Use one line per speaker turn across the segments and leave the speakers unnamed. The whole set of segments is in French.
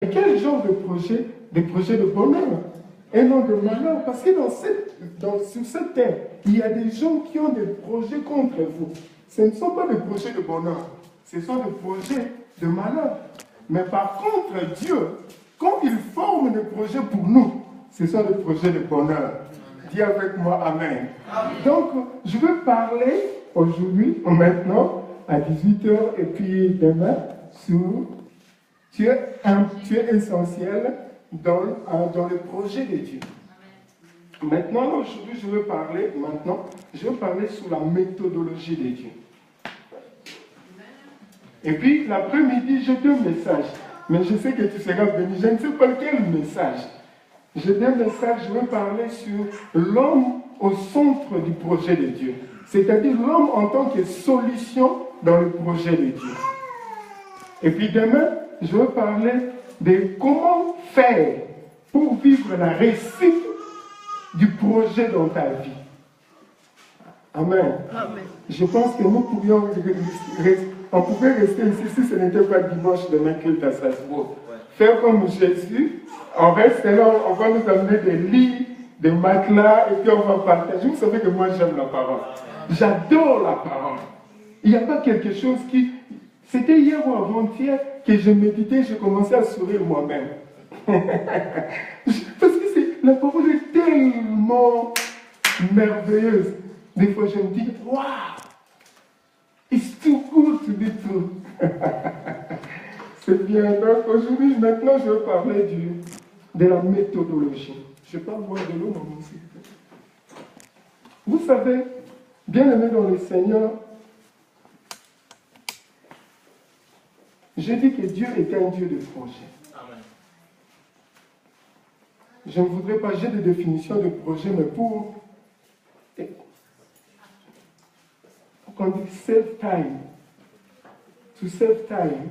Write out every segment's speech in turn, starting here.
Quel genre de projet? Des projets de bonheur et non de malheur. Parce que sur cette terre, il y a des gens qui ont des projets contre vous. Ce ne sont pas des projets de bonheur, ce sont des projets de malheur. Mais par contre, Dieu, quand il forme des projets pour nous, ce sont des projets de bonheur. Dis avec moi Amen. Donc, je veux parler aujourd'hui, maintenant, à 18h et puis demain, sur tu es essentiel dans le projet de Dieu. Maintenant, aujourd'hui, je veux parler sur la méthodologie de Dieu. Et puis, l'après-midi, j'ai deux messages. Mais je sais que tu seras béni. Je ne sais pas quel message. J'ai deux messages. Je veux parler sur l'homme au centre du projet de Dieu. C'est-à-dire l'homme en tant que solution dans le projet de Dieu. Et puis demain, je veux parler de comment faire pour vivre la réussite du projet dans ta vie. Amen. Amen. Je pense que nous pouvions on pouvait rester ici si ce n'était pas dimanche demain culte à Strasbourg. Ouais. Faire comme Jésus, on reste là, on va nous amener des lits, des matelas, et puis on va partager. Vous savez que moi j'aime la parole. J'adore la parole. Il n'y a pas quelque chose qui... C'était hier ou avant-hier que je méditais, je commençais à sourire moi-même. Parce que la parole est tellement merveilleuse. Des fois, je me dis, waouh, it's too good to be true. C'est bien. Donc, aujourd'hui, maintenant, je veux parler de la méthodologie. Je parle moi de l'eau, mon aussi. Vous savez, bien aimé dans le Seigneur, je dis que Dieu est un Dieu de projet. Amen. Je ne voudrais pas, j'ai des définitions de projet, mais pour qu'on dit save time, to save time,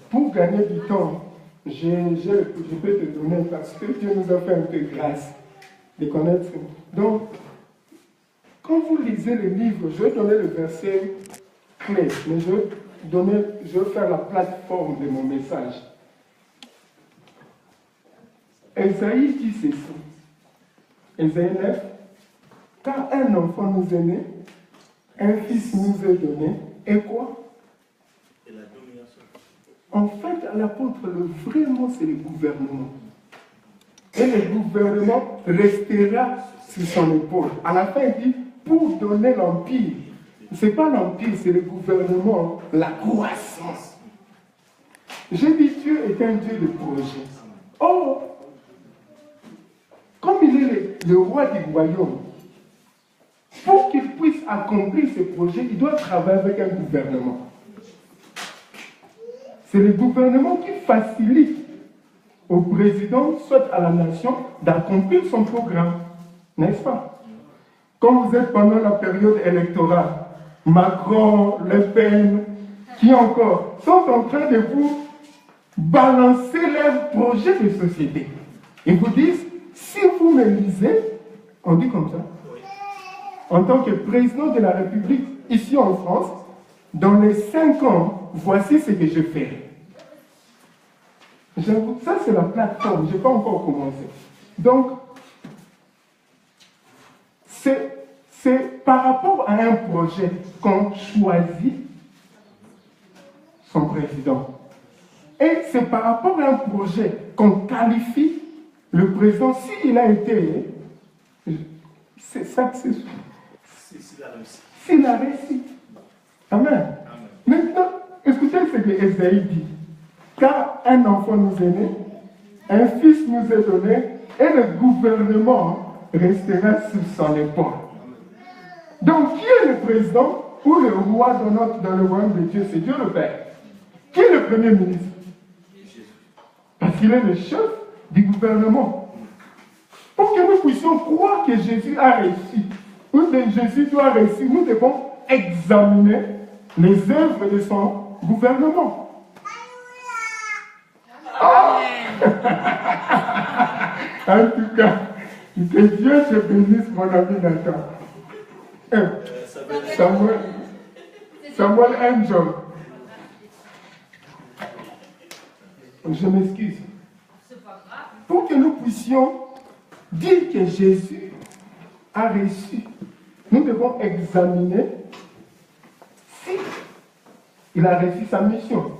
pour gagner du temps, je peux te donner, parce que Dieu nous a fait un peu grâce de connaître. Donc, quand vous lisez le livre, je vais donner le verset clé, mais je vais faire la plateforme de mon message. Esaïe dit ceci. Esaïe 9. Car un enfant nous est né, un fils nous est donné, et quoi? Et la domination. En fait, l'apôtre, vraiment, c'est le gouvernement. Et le gouvernement restera sur son épaule. À la fin, il dit, pour donner l'empire. Ce n'est pas l'empire, c'est le gouvernement, la croissance. J'ai dit Dieu est un Dieu de projet. Or, comme il est le roi du royaume, pour qu'il puisse accomplir ses projets, il doit travailler avec un gouvernement. C'est le gouvernement qui facilite au président, soit à la nation, d'accomplir son programme. N'est-ce pas? Quand vous êtes pendant la période électorale, Macron, Le Pen, qui encore, sont en train de vous balancer leurs projets de société. Ils vous disent, si vous me lisez, on dit comme ça, en tant que président de la République, ici en France, dans les 5 ans, voici ce que je ferai. J'avoue, ça c'est la plateforme, je n'ai pas encore commencé. Donc, c'est par rapport à un projet qu'on choisit son président. Et c'est par rapport à un projet qu'on qualifie le président s'il a été. C'est ça que c'est. S'il a réussi. Amen. Amen. Maintenant, écoutez ce que Esaïe dit. Car un enfant nous est né, un fils nous est donné, et le gouvernement restera sur son épaule. Donc, qui est le président ou le roi dans le royaume de Dieu? C'est Dieu le Père. Qui est le premier ministre? Parce qu'il est le chef du gouvernement. Pour que nous puissions croire que Jésus a réussi, ou que Jésus doit réussir, nous devons examiner les œuvres de son gouvernement. Oh! En tout cas, que Dieu te bénisse, mon ami Nathan. Samuel Angel. Je m'excuse. Pour que nous puissions dire que Jésus a reçu, nous devons examiner si il a reçu sa mission.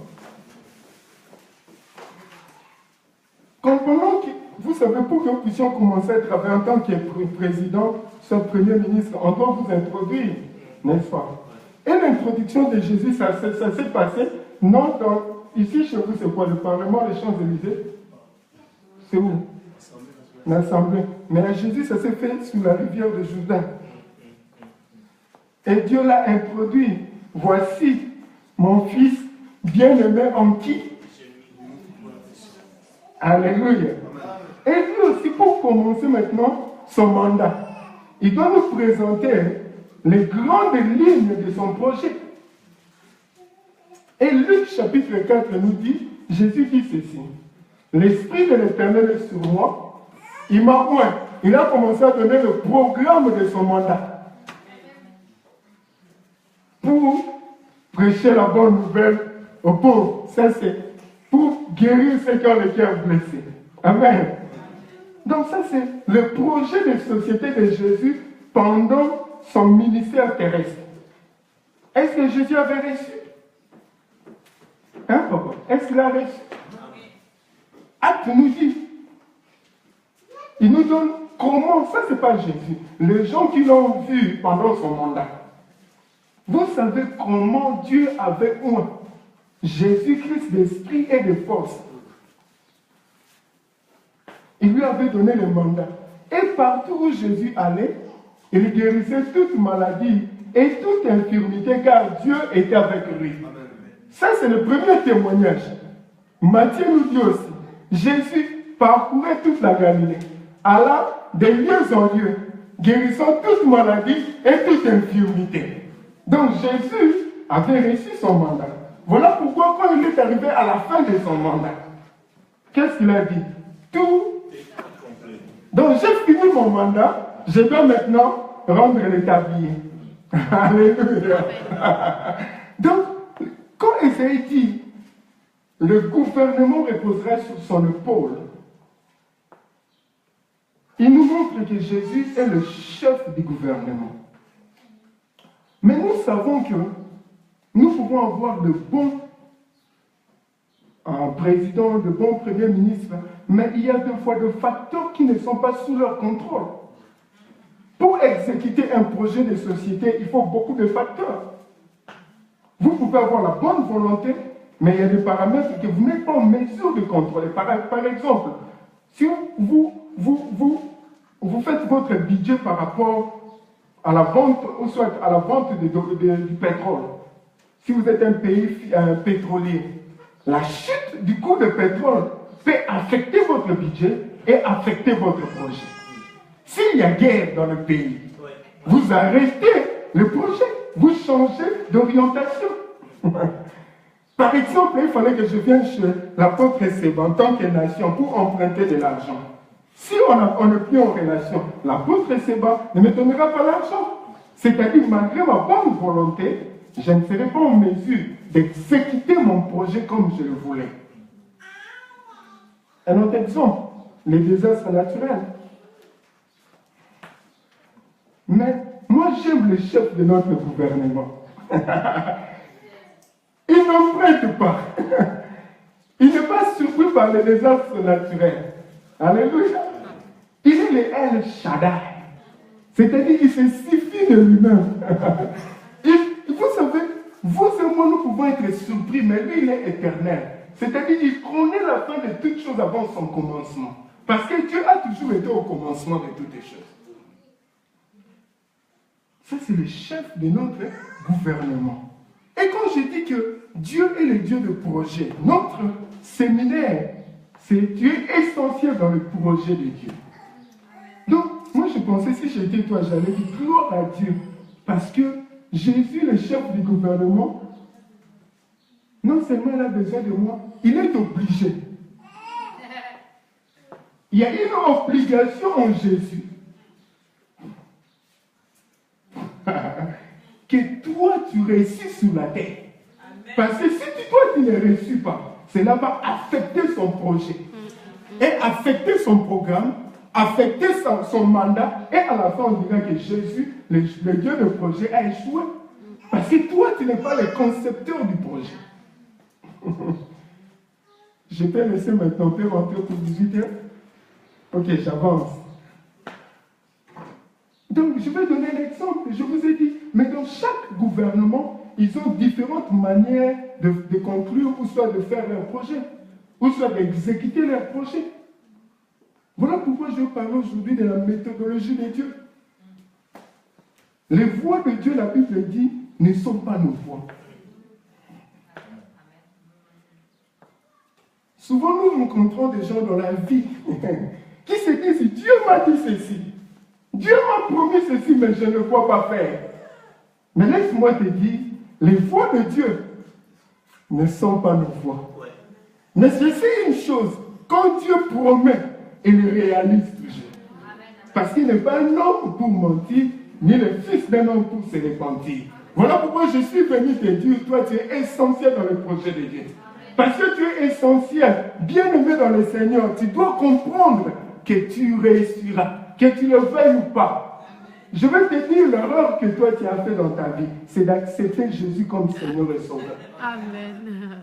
Comprenons que, vous savez, pour que nous puissions commencer à travailler en tant que président, soit premier ministre, on doit vous introduire, n'est-ce pas? Et l'introduction de Jésus, ça s'est passé, non dans, ici chez vous, c'est quoi, le Parlement, les Champs-Élysées? C'est où? L'Assemblée. Mais à Jésus, ça s'est fait sous la rivière de Jourdain. Et Dieu l'a introduit. Voici mon fils bien-aimé en qui? Alléluia. Et lui aussi, pour commencer maintenant son mandat, il doit nous présenter les grandes lignes de son projet. Et Luc chapitre 4 nous dit, Jésus dit ceci, l'Esprit de l'Éternel est sur moi, il m'a oint. Il a commencé à donner le programme de son mandat pour prêcher la bonne nouvelle aux pauvres. Ça c'est pour guérir ceux qui ont le cœur blessé. Amen. Donc ça c'est le projet de société de Jésus pendant son ministère terrestre. Est-ce que Jésus avait reçu? Hein, papa? Est-ce qu'il a reçu? Acte nous dit. Il nous donne comment, ça c'est pas Jésus. Les gens qui l'ont vu pendant son mandat. Vous savez comment Dieu avait oint Jésus-Christ d'esprit et de force. Il lui avait donné le mandat. Et partout où Jésus allait, il guérissait toute maladie et toute infirmité car Dieu était avec lui. Ça c'est le premier témoignage. Matthieu nous dit aussi, Jésus parcourait toute la Galilée, allant de lieu en lieu, guérissant toute maladie et toute infirmité. Donc Jésus avait reçu son mandat. Voilà pourquoi quand il est arrivé à la fin de son mandat, qu'est-ce qu'il a dit? Tout. Donc j'ai fini mon mandat, je dois maintenant rendre les tabliers. Alléluia. Donc, quand Ésaïe dit, le gouvernement reposera sur son épaule, il nous montre que Jésus est le chef du gouvernement. Mais nous savons que nous pouvons avoir de bons présidents, de bons premiers ministres, mais il y a des fois des facteurs qui ne sont pas sous leur contrôle. Pour exécuter un projet de société, il faut beaucoup de facteurs. Vous pouvez avoir la bonne volonté, mais il y a des paramètres que vous n'êtes pas en mesure de contrôler. Par exemple, si vous faites votre budget par rapport à la vente, ou soit à la vente du pétrole. Si vous êtes un pays pétrolier, la chute du coût du pétrole peut affecter votre budget et affecter votre projet. S'il y a guerre dans le pays, vous arrêtez le projet, vous changez d'orientation. Par exemple, il fallait que je vienne chez l'apôtre Seba en tant que nation pour emprunter de l'argent. Si on n'est plus en relation, l'apôtre Seba ne me donnera pas l'argent. C'est-à-dire, malgré ma bonne volonté, je ne serai pas en mesure d'exécuter mon projet comme je le voulais. Un autre exemple, les désastres naturels. Mais moi, j'aime le chef de notre gouvernement. Il ne prête pas. Il n'est pas surpris par les désastres naturels. Alléluia. Il est le El Shaddai. C'est-à-dire qu'il se suffit de lui-même. Vous savez, vous et moi, nous pouvons être surpris, mais lui, il est éternel. C'est-à-dire qu'il connaît la fin de toutes choses avant son commencement. Parce que Dieu a toujours été au commencement de toutes les choses. Ça, c'est le chef de notre gouvernement. Et quand je dis que Dieu est le Dieu de projet, notre séminaire, c'est Dieu essentiel dans le projet de Dieu. Donc, moi je pensais, si j'étais toi, j'allais dire gloire à Dieu. Parce que Jésus, le chef du gouvernement, non seulement il a besoin de moi, il est obligé. Il y a une obligation en Jésus. Que toi, tu réussis sur la terre. Parce que si toi, tu ne réussis pas, cela va affecter son projet et affecter son programme, affecter son mandat, et à la fin on dira que Jésus, le Dieu du projet, a échoué. Parce que toi, tu n'es pas le concepteur du projet. Je t'ai laissé maintenant, tu peux rentrer pour 18 heures. Ok, j'avance. Donc, je vais donner un exemple. Je vous ai dit, mais dans chaque gouvernement, ils ont différentes manières de conclure, ou soit de faire leur projet, ou soit d'exécuter leur projet. Voilà pourquoi je vais parler aujourd'hui de la méthodologie de Dieu. Les voies de Dieu, la Bible dit, ne sont pas nos voies. Souvent, nous rencontrons des gens dans la vie qui se disent, Dieu m'a dit ceci, Dieu m'a promis ceci, mais je ne vois pas faire. Mais laisse-moi te dire, les voies de Dieu ne sont pas nos voies. Mais je sais une chose, quand Dieu promet, il réalise toujours. Parce qu'il n'est pas un homme pour mentir, ni le fils d'un homme pour se repentir. Voilà pourquoi je suis venu te dire, toi tu es essentiel dans le projet de Dieu. Parce que tu es essentiel, bien aimé dans le Seigneur, tu dois comprendre que tu réussiras, que tu le veuilles ou pas. Je vais te dire l'erreur que toi tu as fait dans ta vie, c'est d'accepter Jésus comme Seigneur et Sauveur.
Amen.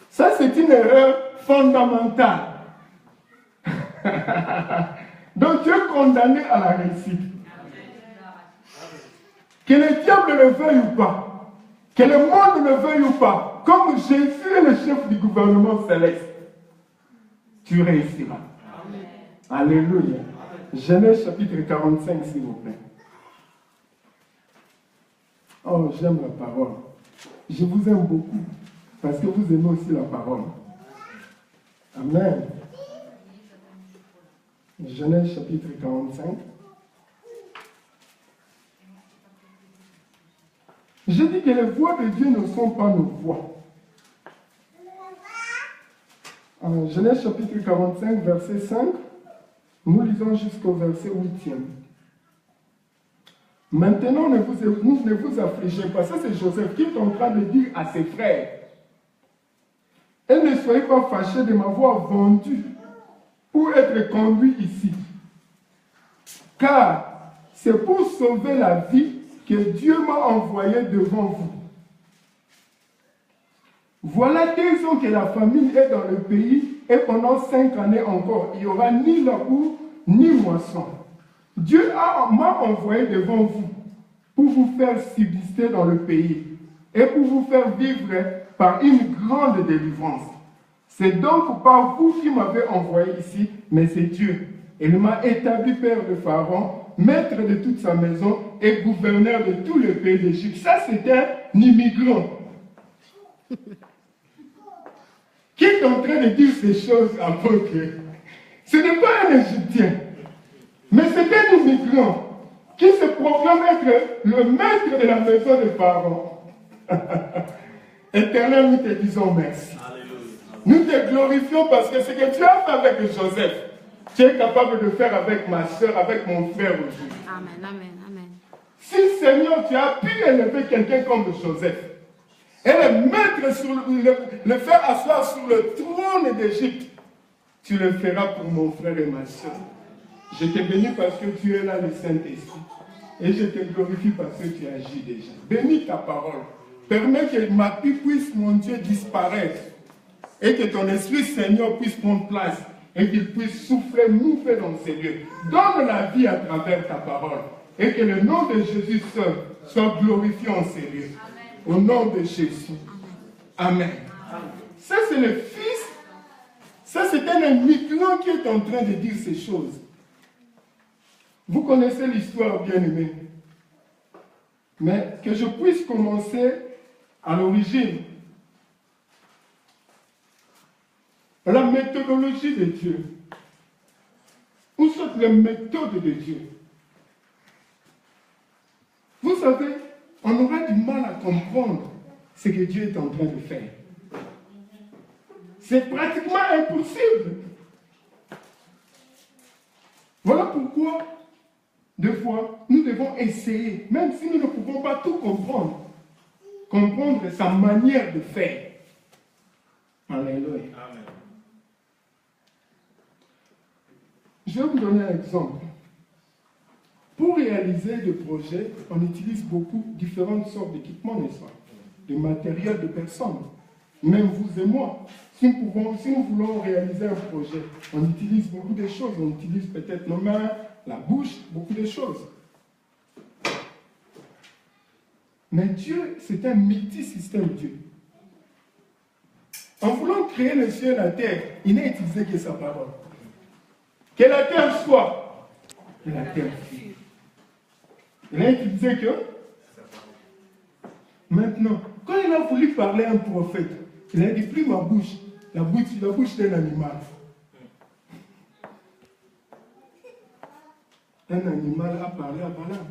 Ça c'est une erreur fondamentale. Donc tu es condamné à la réussite. Que le diable le veuille ou pas, que le monde le veuille ou pas, comme Jésus est le chef du gouvernement céleste, tu réussiras. Amen. Alléluia. Genèse chapitre 45, s'il vous plaît. Oh, j'aime la parole. Je vous aime beaucoup, parce que vous aimez aussi la parole. Amen. Genèse chapitre 45. Je dis que les voies de Dieu ne sont pas nos voies. En Genèse chapitre 45, verset 5, nous lisons jusqu'au verset 8e. Maintenant, ne vous affligez pas. Ça, c'est Joseph qui est en train de dire à ses frères, et ne soyez pas fâchés de m'avoir vendu pour être conduit ici. Car c'est pour sauver la vie que Dieu m'a envoyé devant vous. Voilà 2 ans que la famine est dans le pays, et pendant 5 années encore, il n'y aura ni labour, ni moisson. Dieu m'a envoyé devant vous pour vous faire subsister dans le pays et pour vous faire vivre par une grande délivrance. C'est donc pas vous qui m'avez envoyé ici, mais c'est Dieu. Il m'a établi père de Pharaon, maître de toute sa maison et gouverneur de tout le pays d'Égypte. Ça, c'est un immigrant qui est en train de dire ces choses avant que... Ce n'est pas un Égyptien, mais c'est un immigrant qui se proclame être le maître de la maison de Pharaon. Éternel, nous te disons merci. Nous te glorifions parce que ce que tu as fait avec Joseph, tu es capable de faire avec ma soeur, avec mon frère aujourd'hui.
Amen, amen, amen.
Si, Seigneur, tu as pu élever quelqu'un comme Joseph et le faire asseoir sur le trône d'Égypte, tu le feras pour mon frère et ma soeur. Je te bénis parce que tu es là, le Saint-Esprit. Et je te glorifie parce que tu agis déjà. Bénis ta parole. Permets que ma vie puisse, mon Dieu, disparaître. Et que ton Esprit, Seigneur, puisse prendre place. Et qu'il puisse souffler, mouver dans ces lieux. Donne la vie à travers ta parole. Et que le nom de Jésus seul soit glorifié en ces lieux. Au nom de Jésus. Amen. Ça, c'est le Fils. Ça, c'est un migrant qui est en train de dire ces choses. Vous connaissez l'histoire, bien-aimée. Mais que je puisse commencer à l'origine. La méthodologie de Dieu. Où sont les méthodes de Dieu? Vous savez, on aura du mal à comprendre ce que Dieu est en train de faire. C'est pratiquement impossible. Voilà pourquoi, des fois, nous devons essayer, même si nous ne pouvons pas tout comprendre, comprendre sa manière de faire. Alléluia. Je vais vous donner un exemple. Pour réaliser des projets, on utilise beaucoup différentes sortes d'équipements, n'est-ce pas? De matériel de personnes. Même vous et moi. Si nous voulons réaliser un projet, on utilise beaucoup de choses. On utilise peut-être nos mains, la bouche, beaucoup de choses. Mais Dieu, c'est un multisystème Dieu. En voulant créer le ciel et la terre, il n'a utilisé que sa parole. Que la terre soit, que la terre fût. Il n'a utilisé que maintenant. Quand il a voulu parler à un prophète, il a dit, plus ma bouche, la bouche d'un animal. Un animal a parlé à Balaam.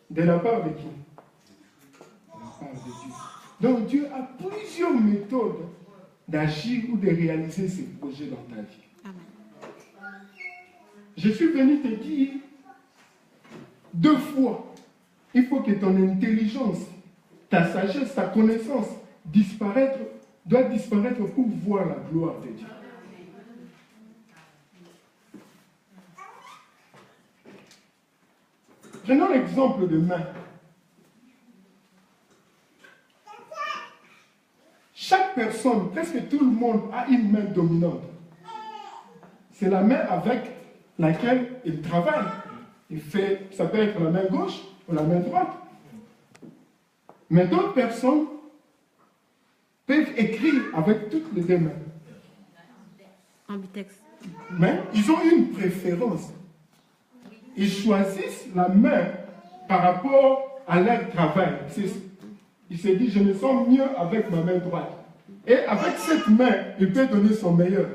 De la part de qui? De la part de Dieu. Donc Dieu a plusieurs méthodes d'agir ou de réaliser ses projets dans ta vie. Amen. Je suis venu te dire 2 fois, il faut que ton intelligence, ta sagesse, ta connaissance doit disparaître pour voir la gloire de Dieu. Prenons l'exemple de main. Chaque personne, presque tout le monde a une main dominante. C'est la main avec laquelle il travaille. Ça peut être la main gauche ou la main droite. Mais d'autres personnes peuvent écrire avec toutes les 2 mains.
Ambitexte.
Mais ils ont une préférence. Ils choisissent la main par rapport à leur travail. Il se dit, je me sens mieux avec ma main droite. Et avec cette main, il peut donner son meilleur.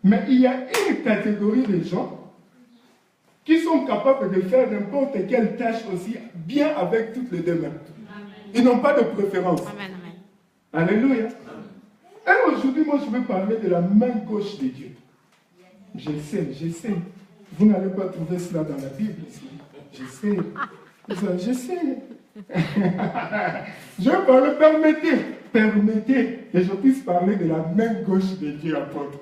Mais il y a une catégorie de gens qui sont capables de faire n'importe quelle tâche aussi bien avec toutes les 2 mains. Ils n'ont pas de préférence.
Amen, amen.
Alléluia. Et aujourd'hui, moi, je veux parler de la main gauche de Dieu. Je sais. Vous n'allez pas trouver cela dans la Bible ici. Je sais. Je vais parler, permettez que je puisse parler de la main gauche de Dieu, apôtre.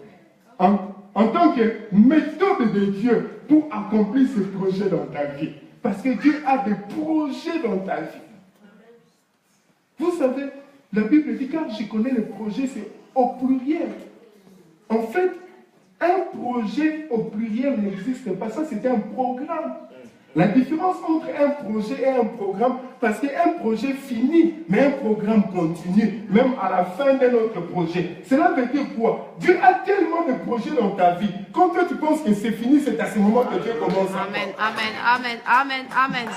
En tant que méthode de Dieu pour accomplir ce projet dans ta vie. Parce que Dieu a des projets dans ta vie. Vous savez, la Bible dit, car je connais les projets, c'est au pluriel. En fait, un projet au pluriel n'existe pas. Ça, c'est un programme. La différence entre un projet et un programme, parce qu'un projet finit, mais un programme continue, même à la fin de notre projet. Cela veut dire quoi? Dieu a tellement de projets dans ta vie. Quand toi tu penses que c'est fini, c'est à ce moment que Dieu commence.
Amen, amen, amen, amen, amen.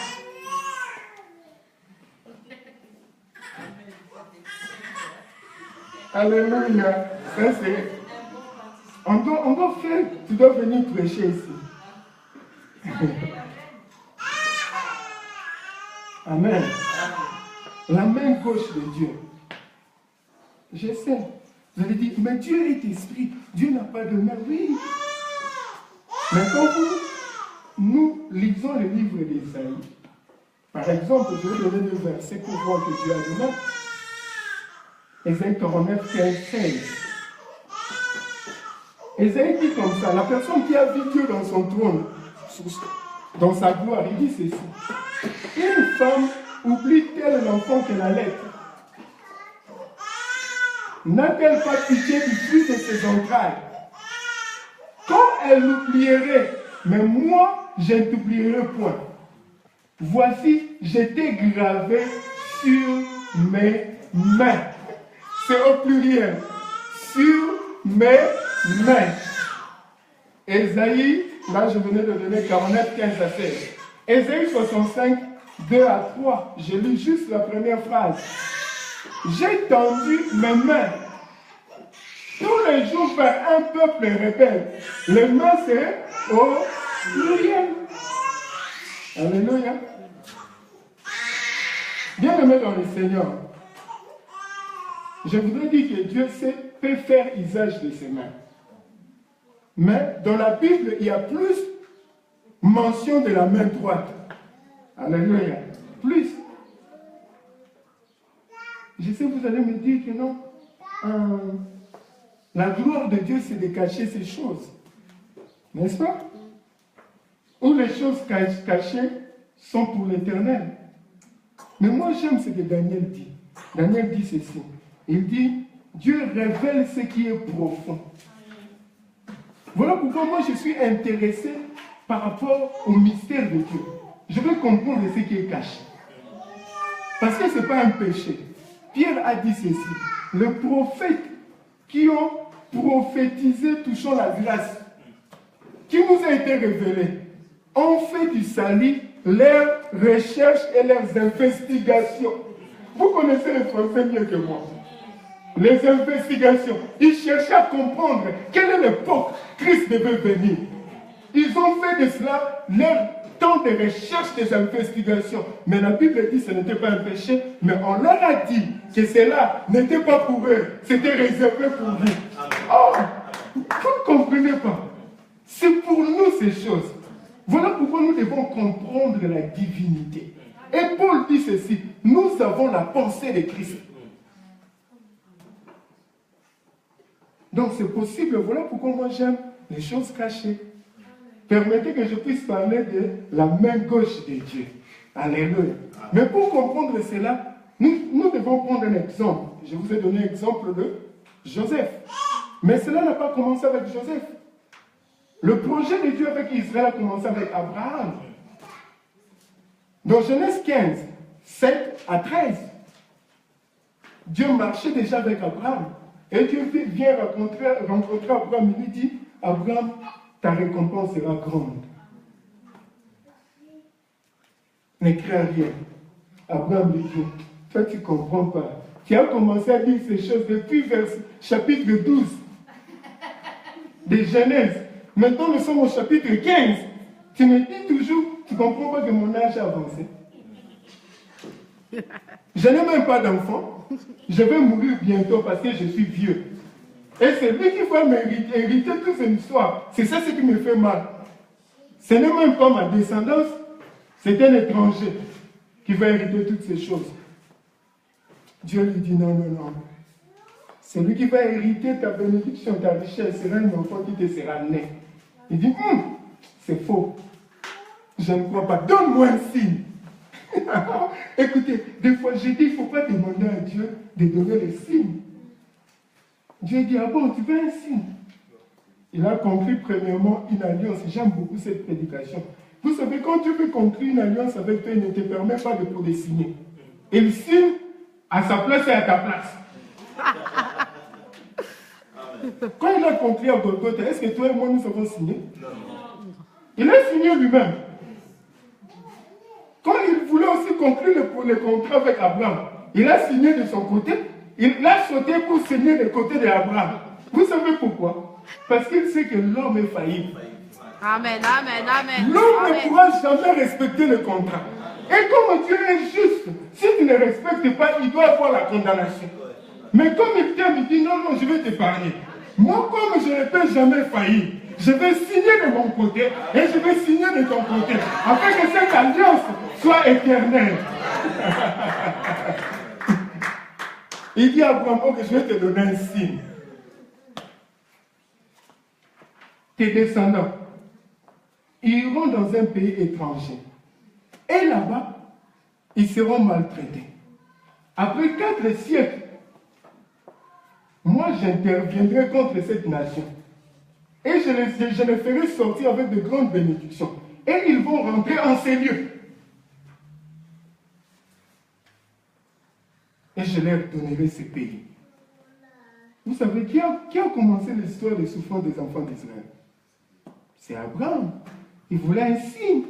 Alléluia. Ça c'est... On doit faire, tu dois venir prêcher ici. Amen. La main gauche de Dieu. Je sais. Vous allez dire, mais Dieu est esprit. Dieu n'a pas de main. Oui. Mais quand nous lisons le livre d'Ésaïe, par exemple, je vais donner le verset pour voir que Dieu a de main. Ésaïe 49, 15, 16. Ésaïe dit comme ça, la personne qui a vu Dieu dans son trône, dans sa gloire, il dit ceci. Une femme oublie-t-elle l'enfant qu'elle allait? N'a-t-elle pas pitié du fruit de ses entrailles? Quand elle l'oublierait, mais moi, je ne t'oublierai point. Voici, je t'ai gravé sur mes mains. C'est au pluriel. Sur mes mains. Ésaïe, là je venais de donner 49, 15 à 16. Ésaïe 65, 2 à 3. Je lis juste la première phrase. J'ai tendu mes mains tous les jours vers un peuple rebelle. Les mains, c'est au pluriel. Alléluia. Bien-aimé dans le Seigneur, je voudrais dire que Dieu peut faire usage de ses mains. Mais dans la Bible, il y a plus mention de la main droite. Alléluia. Plus. Je sais, vous allez me dire que non. La gloire de Dieu, c'est de cacher ces choses. N'est-ce pas? Où les choses cachées sont pour l'éternel. Mais moi, j'aime ce que Daniel dit. Daniel dit ceci. Il dit, Dieu révèle ce qui est profond. Voilà pourquoi moi, je suis intéressé par rapport au mystère de Dieu. Je veux comprendre ce qui est caché. Parce que ce n'est pas un péché. Pierre a dit ceci. Les prophètes qui ont prophétisé touchant la grâce qui nous a été révélée ont fait du salut leurs recherches et leurs investigations. Vous connaissez le français mieux que moi. Les investigations. Ils cherchaient à comprendre quelle est l'époque Christ devait venir. Ils ont fait de cela leur temps de recherche des investigations. Mais la Bible dit que ce n'était pas un péché, mais on leur a dit que cela n'était pas pour eux, c'était réservé pour vous. Oh, vous ne comprenez pas. C'est pour nous ces choses. Voilà pourquoi nous devons comprendre la divinité. Et Paul dit ceci, nous avons la pensée de Christ. Donc c'est possible, voilà pourquoi moi j'aime les choses cachées. Permettez que je puisse parler de la main gauche de Dieu. Alléluia. Mais pour comprendre cela, nous devons prendre un exemple. Je vous ai donné l'exemple de Joseph. Mais cela n'a pas commencé avec Joseph. Le projet de Dieu avec Israël a commencé avec Abraham. Dans Genèse 15, 7 à 13, Dieu marchait déjà avec Abraham. Et Dieu vient rencontrer Abraham. Il lui dit, Abraham, ta récompense sera grande. Ne crains rien. Abraham lui dit, toi tu ne comprends pas. Tu as commencé à dire ces choses depuis chapitre 12 de Genèse. Maintenant nous sommes au chapitre 15. Tu me dis toujours, tu ne comprends pas que mon âge a avancé. Je n'ai même pas d'enfant. Je vais mourir bientôt parce que je suis vieux. Et c'est lui qui va m'hériter toute cette histoire. C'est ça ce qui me fait mal. Ce n'est même pas ma descendance, c'est un étranger qui va hériter toutes ces choses. Dieu lui dit non, non, non. C'est lui qui va hériter ta bénédiction, ta richesse. C'est un enfant qui te sera né. Il dit, c'est faux. Je ne crois pas. Donne-moi un signe. Écoutez, des fois, j'ai dit, il ne faut pas demander à Dieu de donner les signes. Dieu dit, ah bon, tu veux un signe? Il a conclu premièrement une alliance. J'aime beaucoup cette prédication. Vous savez, quand Dieu veut conclure une alliance avec toi, il ne te permet pas de pour les signer. Il signe à sa place et à ta place. Quand il a conclu à Golgotha, est-ce que toi et moi nous avons signé? Non. Il a signé lui-même. Quand il voulait aussi conclure le contrat avec Abraham, il a signé de son côté, il a sauté pour signer du côté d'Abraham. Vous savez pourquoi? Parce qu'il sait que l'homme est faillible.
Amen, amen, amen.
L'homme ne pourra jamais respecter le contrat. Et comme Dieu est juste, si tu ne respectes pas, il doit avoir la condamnation. Mais comme il t'aime, il dit non, non, je vais t'épargner. Moi, comme je ne peux jamais faillir, je vais signer de mon côté et je vais signer de ton côté, afin que cette alliance soit éternelle. Il dit à Abraham que je vais te donner un signe. Tes descendants iront dans un pays étranger. Et là-bas, ils seront maltraités. Après 4 siècles, moi j'interviendrai contre cette nation. Et je les ferai sortir avec de grandes bénédictions. Et ils vont rentrer en ces lieux. Et je leur donnerai ce pays. Vous savez, qui a commencé l'histoire des souffrances des enfants d'Israël? C'est Abraham. Il voulait un signe.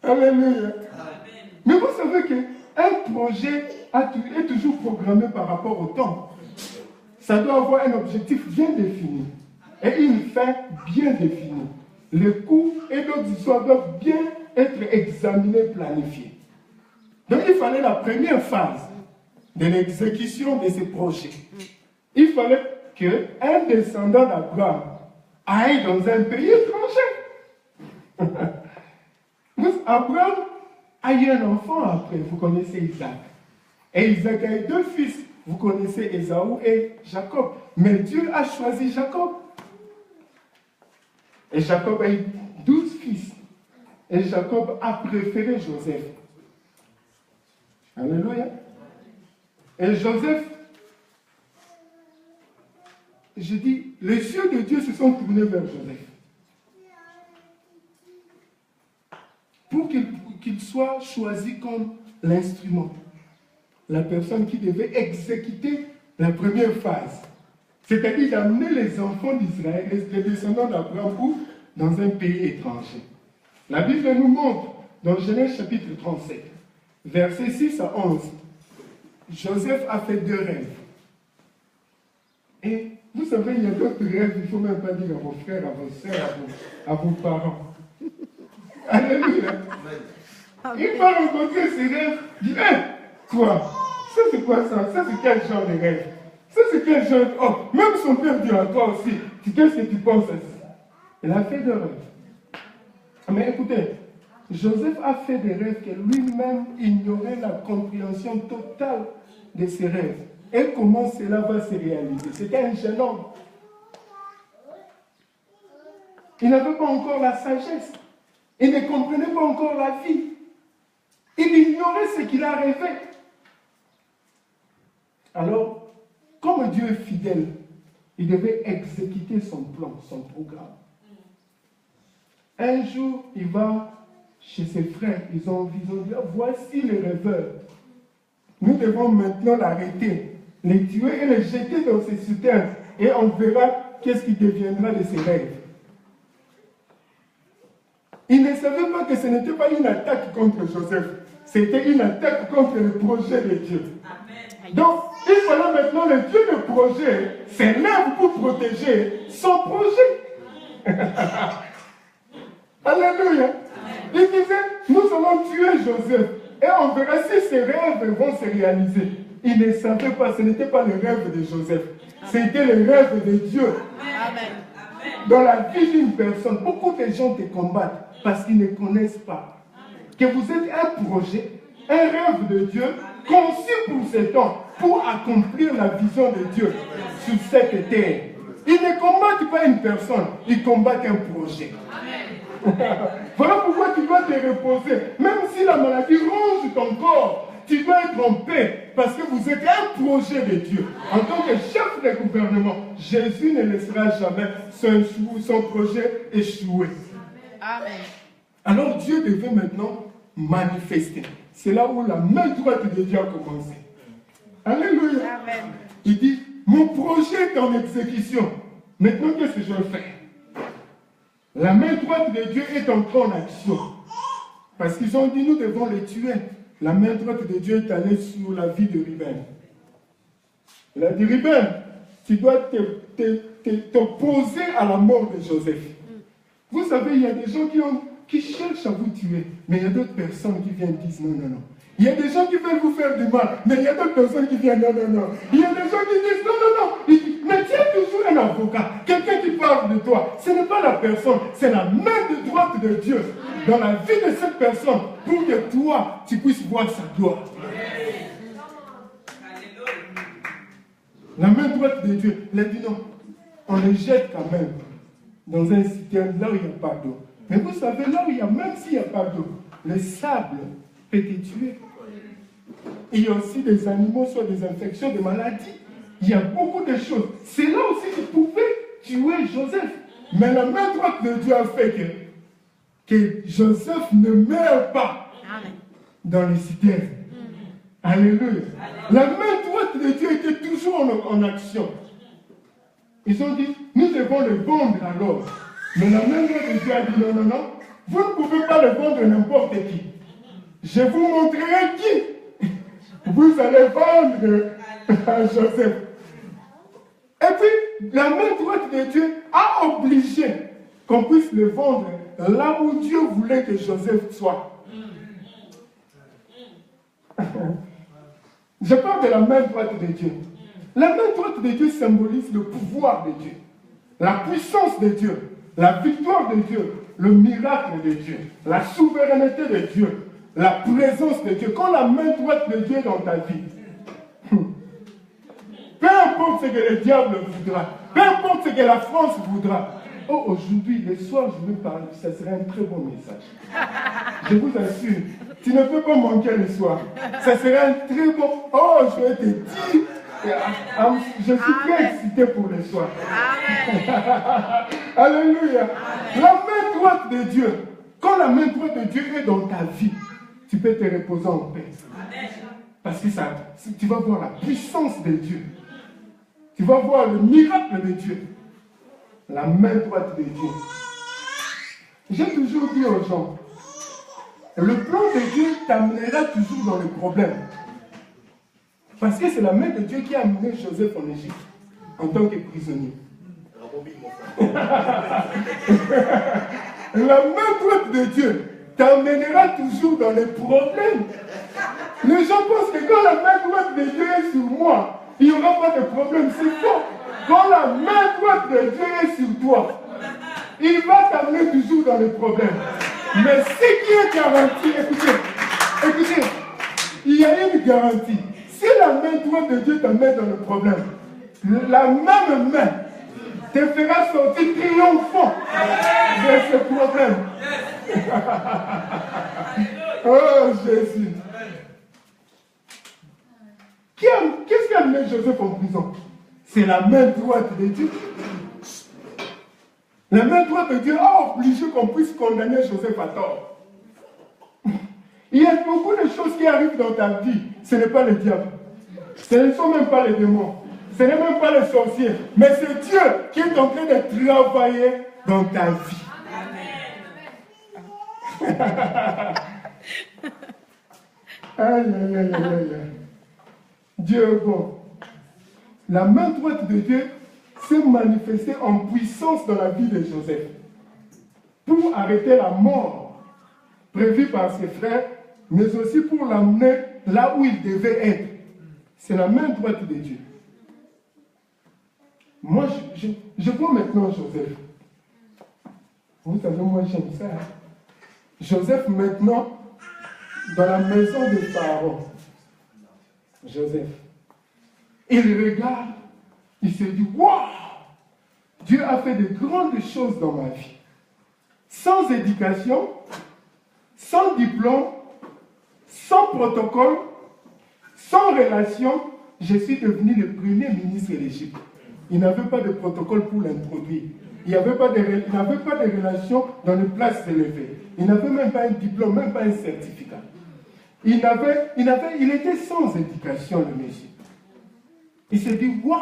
Alléluia. Mais vous savez qu'un projet est toujours programmé par rapport au temps. Ça doit avoir un objectif bien défini et une fin bien définie. Les coûts et d'autres histoires doivent bien être examinés, planifiés. Donc il fallait la première phase de l'exécution de ces projets. Il fallait qu'un descendant d'Abraham aille dans un pays étranger. Abraham a eu un enfant après, vous connaissez Isaac. Et Isaac a eu 2 fils, vous connaissez Ésaü et Jacob. Mais Dieu a choisi Jacob. Et Jacob a eu 12 fils. Et Jacob a préféré Joseph. Alléluia. Et Joseph, je dis, les yeux de Dieu se sont tournés vers Joseph. Pour qu'il soit choisi comme l'instrument. La personne qui devait exécuter la première phase. C'est-à-dire d'amener les enfants d'Israël, les descendants d'Abraham, dans un pays étranger. La Bible nous montre, dans Genèse chapitre 37, versets 6 à 11, Joseph a fait 2 rêves. Et vous savez, il y a d'autres rêves, il ne faut même pas dire à vos frères, à vos soeurs, à vos parents. Alléluia. Il va rencontrer ces rêves, il dit, quoi? Ça c'est quoi ça? Ça c'est quel genre de rêve? Ça c'est quel genre de... Oh, même son père dit à toi aussi, qu'est-ce que tu penses à ça? Il a fait 2 rêves. Mais écoutez, Joseph a fait des rêves que lui-même ignorait la compréhension totale de ses rêves. Et comment cela va se réaliser? C'était un jeune homme. Il n'avait pas encore la sagesse. Il ne comprenait pas encore la vie. Il ignorait ce qu'il a rêvé. Alors, comme Dieu est fidèle, il devait exécuter son plan, son programme. Un jour, il va chez ses frères. Ils ont dit, voici les rêveurs. Nous devons maintenant l'arrêter, les tuer et les jeter dans ces citernes. Et on verra qu'est-ce qui deviendra de ses rêves. Il ne savait pas que ce n'était pas une attaque contre Joseph. C'était une attaque contre le projet de Dieu. Amen. Donc, il fallait maintenant le Dieu de projet s'élève pour protéger son projet. Alléluia. Il disait, nous allons tuer Joseph et on verra si ses rêves vont se réaliser. Il ne savait pas, ce n'était pas le rêve de Joseph. C'était le rêve de Dieu. Amen. Dans la vie d'une personne, beaucoup de gens te combattent parce qu'ils ne connaissent pas que vous êtes un projet, un rêve de Dieu conçu pour ce temps, pour accomplir la vision de Dieu sur cette terre. Ils ne combattent pas une personne, ils combattent un projet. Voilà pourquoi tu dois te reposer. Même si la maladie ronge ton corps, tu dois être en paix parce que vous êtes un projet de Dieu. En tant que chef de gouvernement, Jésus ne laissera jamais son projet échouer. Amen. Alors Dieu devait maintenant manifester. C'est là où la main droite de Dieu a commencé. Alléluia. Amen. Il dit, mon projet est en exécution. Maintenant, qu'est-ce que je vais faire? La main droite de Dieu est entrée en action. Parce qu'ils ont dit, nous devons les tuer. La main droite de Dieu est allée sur la vie de Ruben. Il a dit, Ruben, tu dois t'opposer à la mort de Joseph. Vous savez, il y a des gens qui cherchent à vous tuer. Mais il y a d'autres personnes qui viennent et disent, non, non, non. Il y a des gens qui veulent vous faire du mal. Mais il y a d'autres personnes qui viennent, non, non, non. Il y a des gens qui disent, non, non, non. Mais tu es toujours un avocat. Quelqu'un qui parle de toi. Ce n'est pas la personne. C'est la main de droite de Dieu dans la vie de cette personne pour que toi, tu puisses voir sa gloire. La main droite de Dieu. Il a dit non. On les jette quand même dans un citerne là où il n'y a pas d'eau. Mais vous savez, là où il y a, même s'il n'y a pas d'eau, le sable peut te tuer. Il y a aussi des animaux, soit des infections, des maladies. Il y a beaucoup de choses. C'est là aussi que pouvait tuer Joseph. Mais la main droite de Dieu a fait que Joseph ne meurt pas dans les citernes. Alléluia. La main droite de Dieu était toujours en action. Ils ont dit, nous devons le vendre alors. Mais la main droite de Dieu a dit, non, non, non. Vous ne pouvez pas le vendre n'importe qui. Je vous montrerai qui vous allez vendre à Joseph. Et puis, la main droite de Dieu a obligé qu'on puisse le vendre là où Dieu voulait que Joseph soit. Je parle de la main droite de Dieu. La main droite de Dieu symbolise le pouvoir de Dieu, la puissance de Dieu, la victoire de Dieu, le miracle de Dieu, la souveraineté de Dieu. la présence de Dieu, quand la main droite de Dieu est dans ta vie, peu importe ce que le diable voudra, peu importe ce que la France voudra. Oh, aujourd'hui, le soir, je vais parler, ça serait un très bon message. Je vous assure, tu ne peux pas manquer le soir. Ça serait un très bon... Oh, je vais te dire, je suis très excité pour le soir. Alléluia. La main droite de Dieu, quand la main droite de Dieu est dans ta vie, tu peux te reposer en paix. Parce que ça, tu vas voir la puissance de Dieu. Tu vas voir le miracle de Dieu. La main droite de Dieu. J'ai toujours dit aux gens, le plan de Dieu t'amènera toujours dans les problèmes. Parce que c'est la main de Dieu qui a amené Joseph en Égypte en tant que prisonnier. La main droite de Dieu t'amènera toujours dans les problèmes. Les gens pensent que quand la main droite de Dieu est sur moi, il n'y aura pas de problème. C'est faux. Quand la main droite de Dieu est sur toi, il va t'amener toujours dans les problèmes. Mais ce qui est garanti, écoutez, il y a une garantie. Si la main droite de Dieu t'amène dans le problème, la même main te fera sortir triomphant de ce problème. Oh Jésus. Qu'est-ce qui a amené Joseph en prison? C'est la main droite de Dieu. La main droite de Dieu a obligé qu'on puisse condamner Joseph à tort. Il y a beaucoup de choses qui arrivent dans ta vie. Ce n'est pas le diable. Ce ne sont même pas les démons. Ce n'est même pas les sorciers. Mais c'est Dieu qui est en train de travailler dans ta vie. Aïe, aïe, aïe, aïe, aïe. Dieu est bon. La main droite de Dieu s'est manifestée en puissance dans la vie de Joseph pour arrêter la mort prévue par ses frères, mais aussi pour l'amener là où il devait être. C'est la main droite de Dieu. Moi, je vois maintenant Joseph. Vous savez, moi j'aime ça. Hein? Joseph maintenant, dans la maison de Pharaon. Joseph. Il regarde, il se dit, waouh, Dieu a fait de grandes choses dans ma vie. Sans éducation, sans diplôme, sans protocole, sans relation, je suis devenu le premier ministre d'Égypte. Il n'avait pas de protocole pour l'introduire. Il n'avait pas de relation dans les places élevées. Il n'avait même pas un diplôme, même pas un certificat. Il était sans éducation, le monsieur. Il s'est dit, waouh,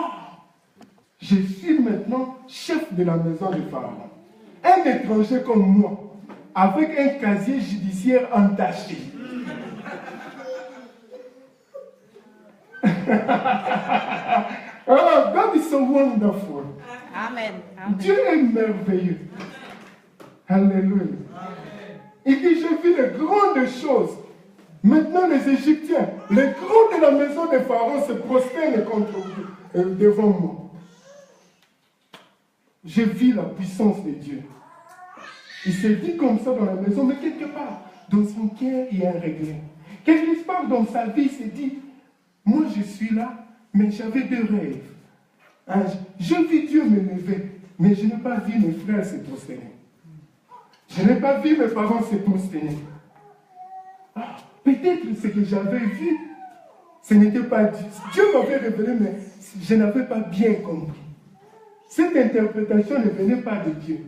je suis maintenant chef de la maison de Pharaon. Un étranger comme moi, avec un casier judiciaire entaché. Oh, God is so wonderful.
Amen. Amen.
Dieu est merveilleux. Alléluia. Il dit, je vis de grandes choses. Maintenant, les Égyptiens, les grands de la maison de Pharaon se prosternent devant moi. Je vis la puissance de Dieu. Il se dit comme ça dans la maison, mais quelque part, dans son cœur, il y a un regret. Quelque part dans sa vie, il se dit, moi je suis là, mais j'avais des rêves. Hein, je vis Dieu me lever, mais je n'ai pas vu mes frères se prosterner. Je n'ai pas vu mes parents se prosterner. Ah, peut-être ce que j'avais vu, ce n'était pas Dieu. Dieu m'avait révélé, mais je n'avais pas bien compris. Cette interprétation ne venait pas de Dieu.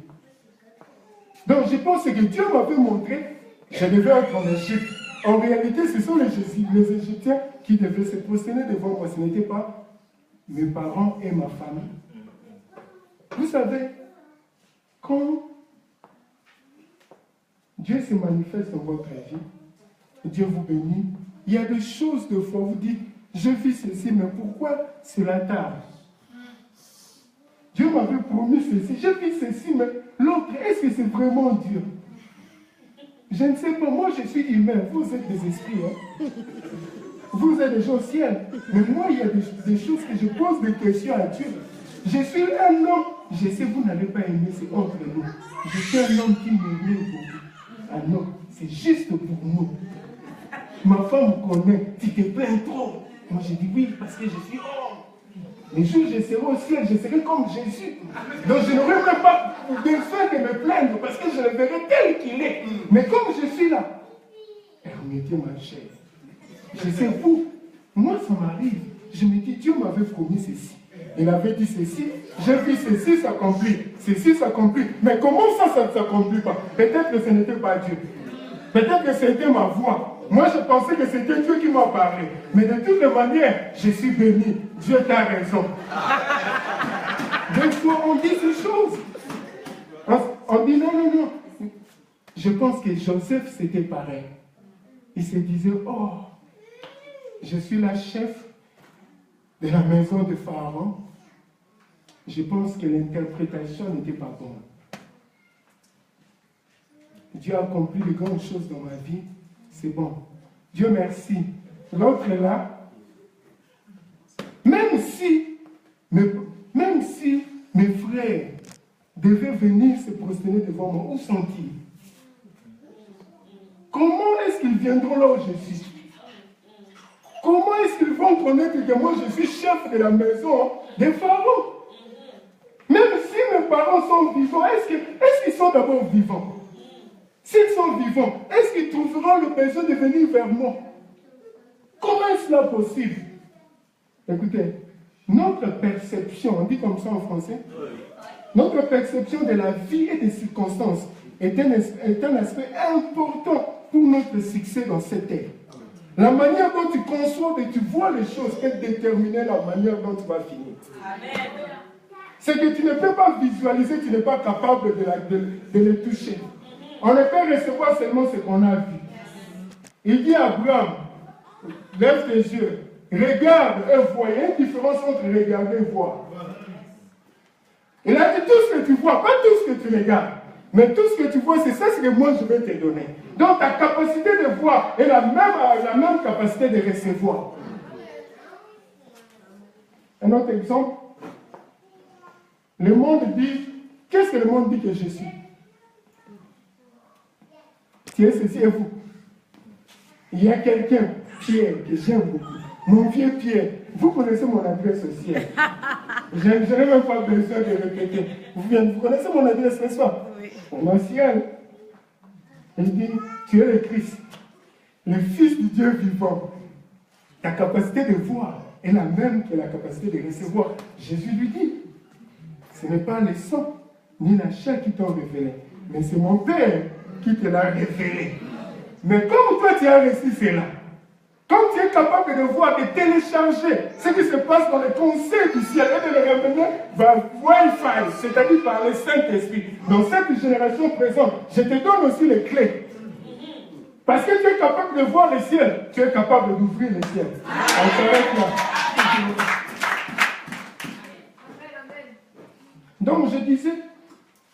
Donc je pense que Dieu m'avait montré, je devais être en Égypte. En réalité, ce sont les Égyptiens qui devaient se prosterner devant moi. Ce n'était pas mes parents et ma famille. Vous savez, quand Dieu se manifeste dans votre vie, Dieu vous bénit, il y a des choses de fois où vous dites, je vis ceci, mais pourquoi cela tarde? Dieu m'avait promis ceci, je vis ceci, mais l'autre, est-ce que c'est vraiment Dieu? Je ne sais pas, moi je suis humain, vous êtes des esprits, hein? Vous êtes des gens au ciel, mais moi il y a des choses que je pose des questions à Dieu. Je suis un homme, je sais vous n'allez pas aimer, c'est entre nous. Je suis un homme qui me met pour vous. Ah non, c'est juste pour nous. ma femme connaît, tu te plains trop. Moi j'ai dit oui, parce que je suis homme. Les jours où je serai au ciel, je serai comme Jésus. Donc je n'aurai même pas besoin de me plaindre, parce que je le verrai tel qu'il est. Mais comme je suis là, permettez ma chair. Je sais vous, moi ça m'arrive. Je me dis, Dieu m'avait promis ceci. Il avait dit ceci, j'ai vu ceci s'accomplir, ceci s'accomplit. Mais comment ça ne s'accomplit pas? Peut-être que ce n'était pas Dieu. Peut-être que c'était ma voix. Moi, je pensais que c'était Dieu qui m'a parlé. Mais de toutes les manières, je suis béni. Dieu t'a raison. Des fois, on dit ces choses. On dit non, non, non. Je pense que Joseph, c'était pareil. Il se disait, oh, je suis la chef de la maison de Pharaon. Je pense que l'interprétation n'était pas bonne. Dieu a accompli de grandes choses dans ma vie. C'est bon. Dieu merci. L'autre est là. Même si mes frères devaient venir se prosterner devant moi, où sont-ils? Comment est-ce qu'ils viendront là où je suis? Comment est-ce qu'ils vont connaître que moi je suis chef de la maison des Pharaons? Même si mes parents sont vivants, est-ce qu'ils sont d'abord vivants? S'ils sont vivants, est-ce qu'ils trouveront le besoin de venir vers moi? Comment est cela possible? Écoutez, notre perception, on dit comme ça en français, notre perception de la vie et des circonstances est un aspect important pour notre succès dans cette terre. La manière dont tu conçois et tu vois les choses peut déterminer la manière dont tu vas finir. Amen. C'est que tu ne peux pas visualiser, tu n'es pas capable de les toucher. On ne peut recevoir seulement ce qu'on a vu. Il dit à Abraham, lève tes yeux, regarde et vois. Il y a une différence entre regarder et voir. Il a dit tout ce que tu vois, pas tout ce que tu regardes. Mais tout ce que tu vois, c'est ça que moi je vais te donner. Donc ta capacité de voir est la même capacité de recevoir. Un autre exemple. Le monde dit, qu'est-ce que le monde dit que je suis? Tu es ceci et vous. Il y a quelqu'un, Pierre, que j'aime beaucoup. Mon vieux Pierre, vous connaissez mon adresse au ciel. Je n'ai même pas besoin de répéter. Vous connaissez mon adresse, n'est-ce pas? Oui. Mon ciel. Il dit, tu es le Christ, le Fils du Dieu vivant. Ta capacité de voir est la même que la capacité de recevoir. Jésus lui dit, ce n'est pas le sang ni la chair qui t'ont révélé, mais c'est mon Père qui te l'a révélé. Mais comme toi tu as reçu cela, comme tu es capable de voir, de télécharger ce qui se passe dans les conseils du ciel et de le ramener par Wi-Fi, c'est-à-dire par le Saint-Esprit, dans cette génération présente, je te donne aussi les clés. Parce que tu es capable de voir le ciel, tu es capable d'ouvrir le ciel. On s'arrête là. Donc je disais,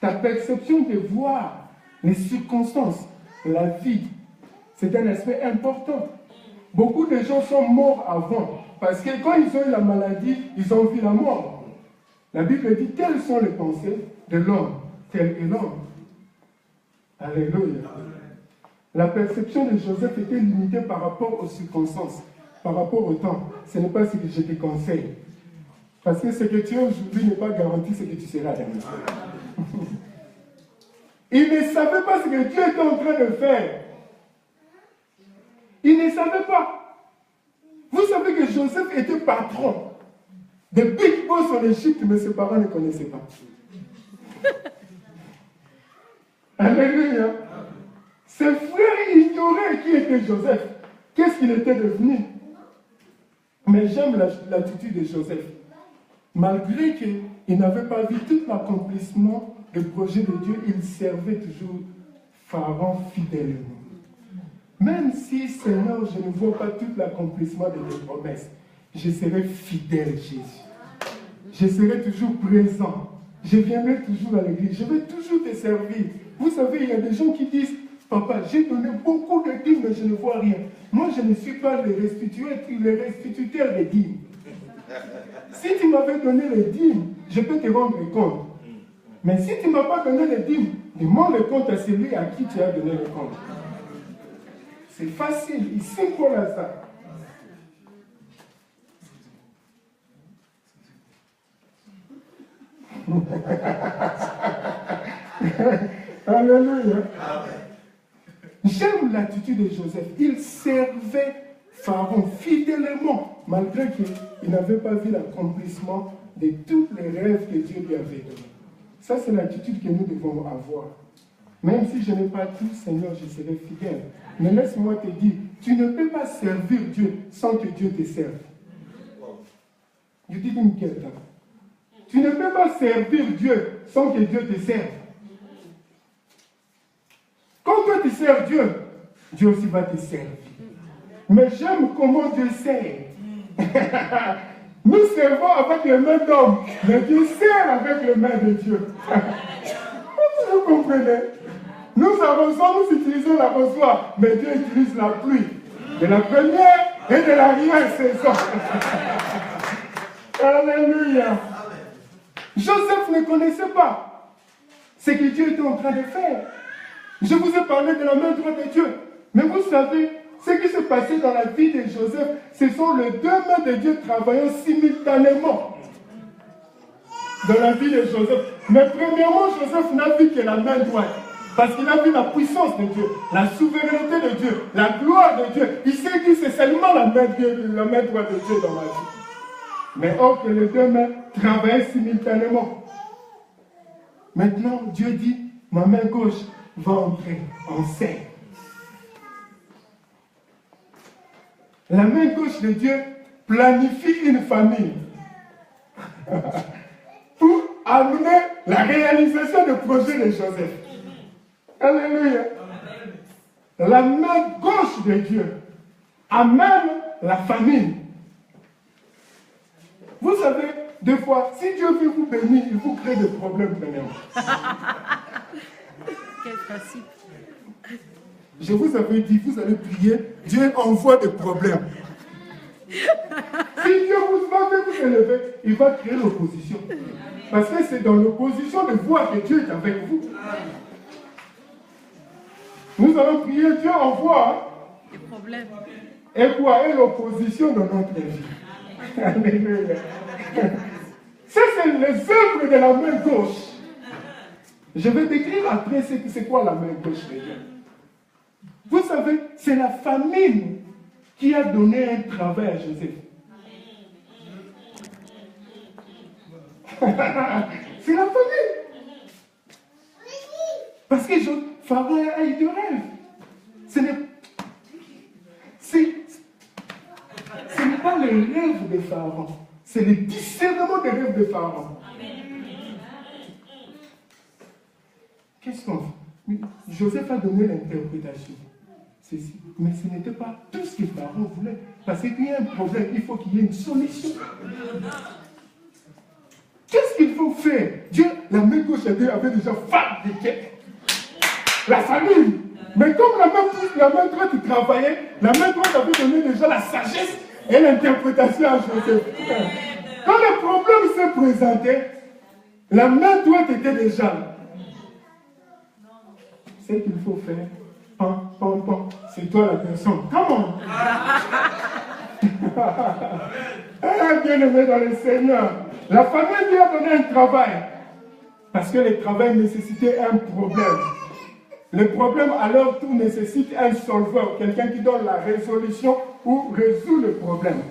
ta perception de voir les circonstances, la vie, c'est un aspect important. Beaucoup de gens sont morts avant, parce que quand ils ont eu la maladie, ils ont vu la mort. La Bible dit, telles sont les pensées de l'homme, tel est l'homme. Alléluia. La perception de Joseph était limitée par rapport aux circonstances, par rapport au temps. Ce n'est pas ce que je te conseille. Parce que ce que tu es aujourd'hui n'est pas garanti ce que tu seras demain. Il ne savait pas ce que Dieu était en train de faire. Il ne savait pas. Vous savez que Joseph était patron de big boss en Égypte, mais ses parents ne connaissaient pas. Alléluia. Ses frères ignoraient qui était Joseph. Qu'est-ce qu'il était devenu? Mais j'aime l'attitude de Joseph. Malgré qu'il n'avait pas vu tout l'accomplissement du projet de Dieu, il servait toujours Pharaon fidèlement. Même si, Seigneur, je ne vois pas tout l'accomplissement de tes promesses, je serai fidèle, Jésus. Je serai toujours présent. Je viendrai toujours à l'église. Je vais toujours te servir. Vous savez, il y a des gens qui disent, papa, j'ai donné beaucoup de dîmes, mais je ne vois rien. Moi, je ne suis pas le restituteur des dîmes. Si tu m'avais donné les dîmes, je peux te rendre compte. Mais si tu ne m'as pas donné les dîmes, demande le compte à celui à qui tu as donné le compte. C'est facile, il simple à ça. Alléluia. J'aime l'attitude de Joseph. Il servait Pharaon fidèlement, malgré qu'il n'avait pas vu l'accomplissement de tous les rêves que Dieu lui avait donnés. Ça, c'est l'attitude que nous devons avoir. Même si je n'ai pas tout, Seigneur, je serai fidèle. Mais laisse-moi te dire, tu ne peux pas servir Dieu sans que Dieu te serve. You didn't get that. Tu ne peux pas servir Dieu sans que Dieu te serve. Quand toi tu sers Dieu, Dieu aussi va te servir. Mais j'aime comment Dieu sert. Nous servons avec les mains d'homme, mais Dieu sert avec les mains de Dieu. Vous comprenez? Nous arrosons, nous utilisons l'arrosoir, mais Dieu utilise la pluie de la première et de l'arrière-saison. Alléluia. Joseph ne connaissait pas ce que Dieu était en train de faire. Je vous ai parlé de la main droite de Dieu. Mais vous savez, ce qui s'est passé dans la vie de Joseph, ce sont les deux mains de Dieu travaillant simultanément dans la vie de Joseph. Mais premièrement, Joseph n'a vu que la main droite. Parce qu'il a vu la puissance de Dieu, la souveraineté de Dieu, la gloire de Dieu. Il s'est dit, c'est seulement la main droite de Dieu dans ma vie. Mais or que les deux mains travaillent simultanément. Maintenant, Dieu dit, ma main gauche va entrer en scène. La main gauche de Dieu planifie une famille pour amener la réalisation du projet de Joseph. Alléluia. La main gauche de Dieu amène la famille. Vous savez, des fois, si Dieu veut vous bénir, il vous crée des problèmes premièrement.
Quel principe.
Je vous avais dit, vous allez prier, Dieu envoie des problèmes. Si Dieu vous va vous élever, il va créer l'opposition. Parce que c'est dans l'opposition de voir que Dieu est avec vous. Nous allons prier, Dieu envoie
des problèmes.
Et quoi? Et l'opposition dans notre vie. Alléluia. Ça, c'est les œuvres de la main gauche. Je vais décrire après c'est quoi la main gauche de Dieu. Vous savez, c'est la famine qui a donné un travail à Joseph. C'est la famine. Parce que Pharaon a eu des rêves. Ce n'est pas les rêves de Pharaon, c'est le discernement des rêves de Pharaon. Qu'est-ce qu'on fait? Joseph a donné l'interprétation. Mais ce n'était pas tout ce que Pharaon voulait. Parce qu'il y a un problème, il faut qu'il y ait une solution. Qu'est-ce qu'il faut faire? Dieu, la main gauche avait déjà fabriqué la famille. Mais comme la main droite travaillait, la main droite avait donné déjà la sagesse et l'interprétation à Joseph. Quand le problème s'est présenté, la main droite était déjà là. Ce qu'il faut faire, pam, pam, pam, c'est toi la personne. Come on! Bien-aimé dans le Seigneur, la famille lui a donné un travail. Parce que le travail nécessitait un problème. Le problème, alors, tout nécessite un solveur, quelqu'un qui donne la résolution ou résout le problème.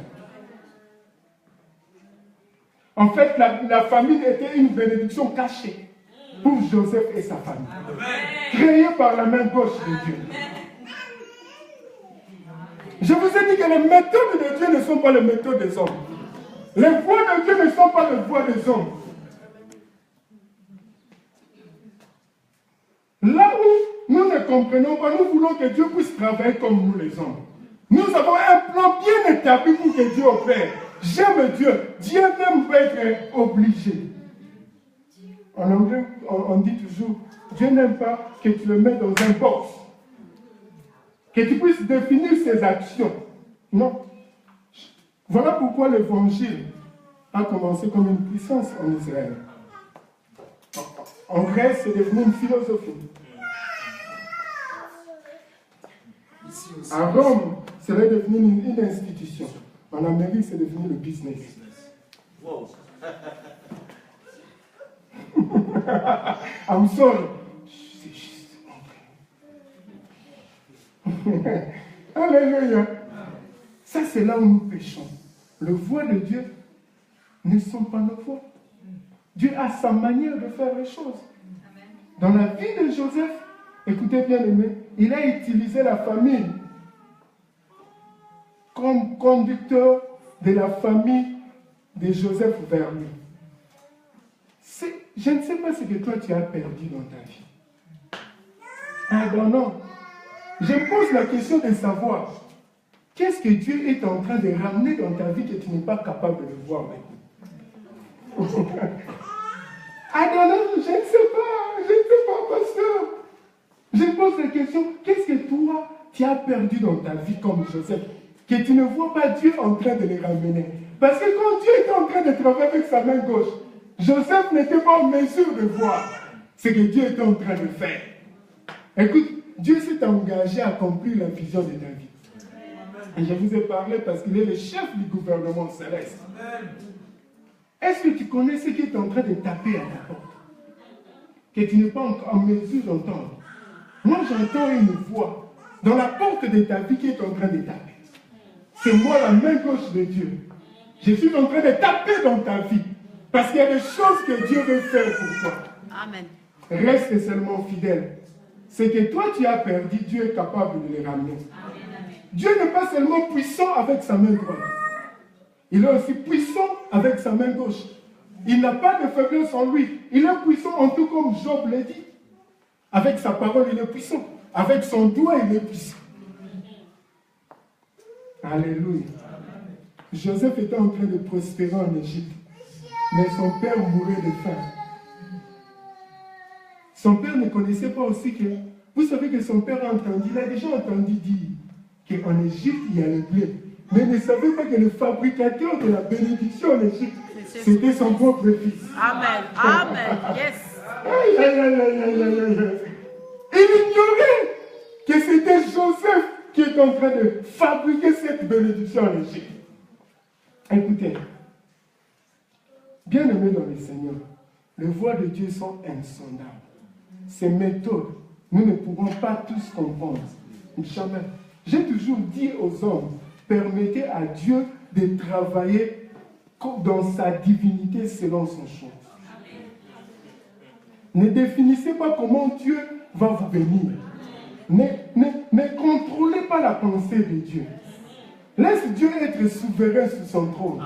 En fait, la famine était une bénédiction cachée pour Joseph et sa famille, créée par la main gauche de Dieu. Je vous ai dit que les méthodes de Dieu ne sont pas les méthodes des hommes. Les voies de Dieu ne sont pas les voies des hommes. Là où nous ne comprenons pas, nous voulons que Dieu puisse travailler comme nous les hommes. Nous avons un plan bien établi pour que Dieu opère. J'aime Dieu. Dieu n'aime pas être obligé. En anglais, on dit toujours, Dieu n'aime pas que tu le mettes dans un box. Que tu puisses définir ses actions. Non. Voilà pourquoi l'évangile a commencé comme une puissance en Israël. En Grèce, c'est devenu une philosophie.
Ici,
À Rome, cela est devenu une institution. En Amérique, c'est devenu le business. Wow. I'm sorry. C'est juste. Alléluia. Ça, c'est là où nous péchons. Les voies de Dieu ne sont pas nos voies. Dieu a sa manière de faire les choses. Dans la vie de Joseph, écoutez bien aimé, il a utilisé la famille comme conducteur de la famille de Joseph vers lui. Je ne sais pas ce que toi tu as perdu dans ta vie. Ah ben non. Je me pose la question de savoir qu'est-ce que Dieu est en train de ramener dans ta vie que tu n'es pas capable de voir maintenant. Ah non, non, je ne sais pas, pasteur. Je me pose la question, qu'est-ce que toi tu as perdu dans ta vie comme Joseph, que tu ne vois pas Dieu en train de les ramener? Parce que quand Dieu était en train de travailler avec sa main gauche, Joseph n'était pas en mesure de voir ce que Dieu était en train de faire. Écoute, Dieu s'est engagé à accomplir la vision de ta vie. Et je vous ai parlé parce qu'il est le chef du gouvernement céleste. Est-ce que tu connais ce qui est en train de taper à ta porte? Que tu n'es pas en mesure d'entendre. Moi, j'entends une voix dans la porte de ta vie qui est en train de taper. C'est moi la main gauche de Dieu. Je suis en train de taper dans ta vie. Parce qu'il y a des choses que Dieu veut faire pour toi.
Amen.
Reste seulement fidèle. Ce que toi tu as perdu, Dieu est capable de les ramener.
Amen.
Dieu n'est pas seulement puissant avec sa main droite. Il est aussi puissant avec sa main gauche. Il n'a pas de faiblesse en lui. Il est puissant en tout comme Job l'a dit. Avec sa parole, il est puissant. Avec son doigt, il est puissant. Alléluia. Joseph était en train de prospérer en Égypte. Mais son père mourait de faim. Son père ne connaissait pas aussi que... Vous savez que son père a entendu, il a déjà entendu dire qu'en Égypte, il y a le blé. Mais il ne savait pas que le fabricateur de la bénédiction en Égypte, c'était son propre fils.
Amen. Amen. Yes.
Il ignorait que c'était Joseph qui est en train de fabriquer cette bénédiction en Égypte. Écoutez, bien aimés dans le Seigneur, les voies de Dieu sont insondables. Ces méthodes, nous ne pouvons pas tous comprendre. Jamais. J'ai toujours dit aux hommes, permettez à Dieu de travailler dans sa divinité selon son choix. Ne définissez pas comment Dieu va vous bénir. Ne contrôlez pas la pensée de Dieu. Laisse Dieu être souverain sur son trône.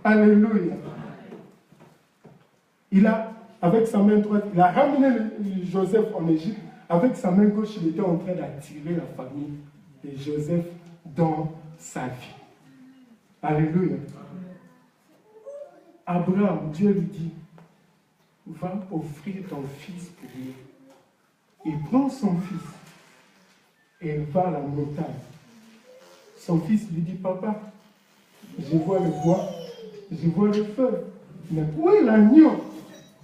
Alléluia. Il a, avec sa main droite, il a ramené Joseph en Égypte. Avec sa main gauche, il était en train d'attirer la famille de Joseph dans sa vie. Alléluia. Abraham, Dieu lui dit, va offrir ton fils pour lui. Il prend son fils et il va à la montagne. Son fils lui dit, papa, je vois le bois, je vois le feu, mais où est l'agneau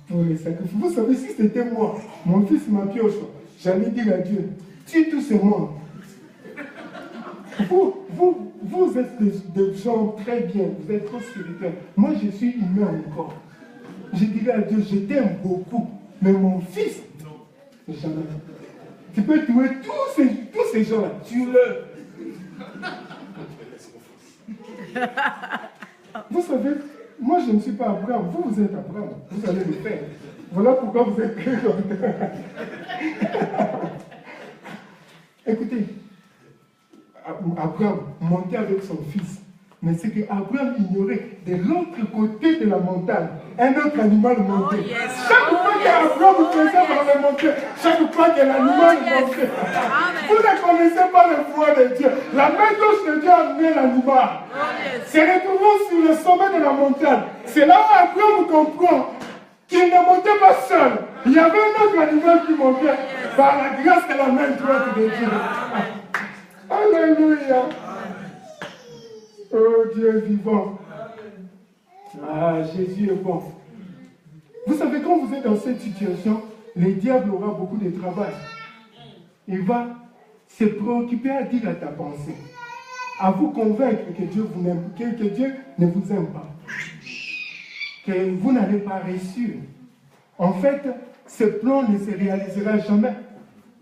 pour les sacrifices? Vous savez, si c'était moi, mon fils m'a pioche, j'allais dire à Dieu, tue tous ces morts. Vous êtes des gens très bien, vous êtes trop spirituels. Moi, je suis humain encore. Je dirais à Dieu, je t'aime beaucoup, mais mon fils, non, jamais. Tu peux tuer tous ces gens-là, tue-le. Vous savez, moi je ne suis pas Abraham, vous êtes Abraham, vous allez le faire. Voilà pourquoi vous êtes créé comme ça. Écoutez, Abraham montait avec son fils, mais c'est qu'Abraham ignorait de l'autre côté de la montagne, un autre animal montait.
Oh, yes.
Chaque fois qu'Abraham faisait par la montée, chaque fois que l'animal montait, vous ne connaissez pas le pouvoir de Dieu. La main gauche de Dieu a amené l'animal. Se retrouvant sur le sommet de la montagne, c'est là où Abraham comprend qu'il ne montait pas seul. Il y avait un autre animal qui montait par la grâce de la main droite de Dieu. Alléluia. Oh Dieu vivant. Ah, Jésus est bon. Vous savez, quand vous êtes dans cette situation, le diable aura beaucoup de travail. Il va se préoccuper à dire à ta pensée, à vous convaincre que Dieu, que Dieu ne vous aime pas, que vous n'allez pas réussir. En fait, ce plan ne se réalisera jamais.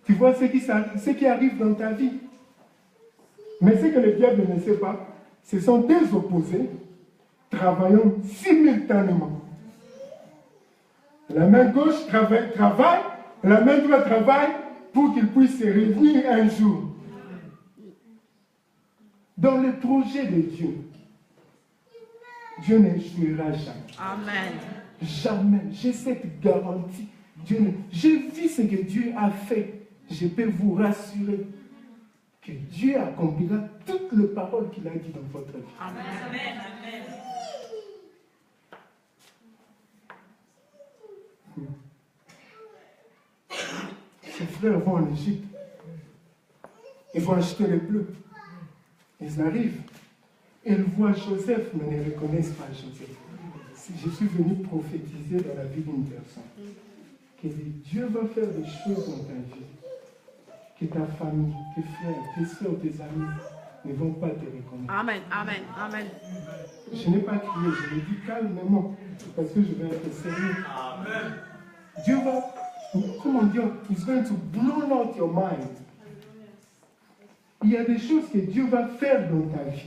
Tu vois ce qui arrive dans ta vie. Mais ce que le diable ne sait pas, ce sont des opposés travaillant simultanément. La main gauche travaille, la main droite travaille pour qu'il puisse se réunir un jour. Dans le projet de Dieu, Dieu n'échouera jamais.
Amen.
Jamais. J'ai cette garantie. J'ai vu ce que Dieu a fait. Je peux vous rassurer que Dieu accomplira toutes les paroles qu'il a dit dans votre vie.
Amen. Amen.
Ses frères vont en Égypte. Ils vont acheter les bleus. Ils arrivent. Ils voient Joseph, mais ne reconnaissent pas Joseph. Je suis venu prophétiser dans la vie d'une personne. Que Dieu va faire des choses dans ta vie. Que ta famille, tes frères, tes soeurs, tes amis ne vont pas te reconnaître.
Amen. Amen. Amen.
Je n'ai pas crié, je l'ai dit calmement, parce que je vais être sérieux. Amen. Dieu va, comment dire, He's going to blow out your mind. Il y a des choses que Dieu va faire dans ta vie.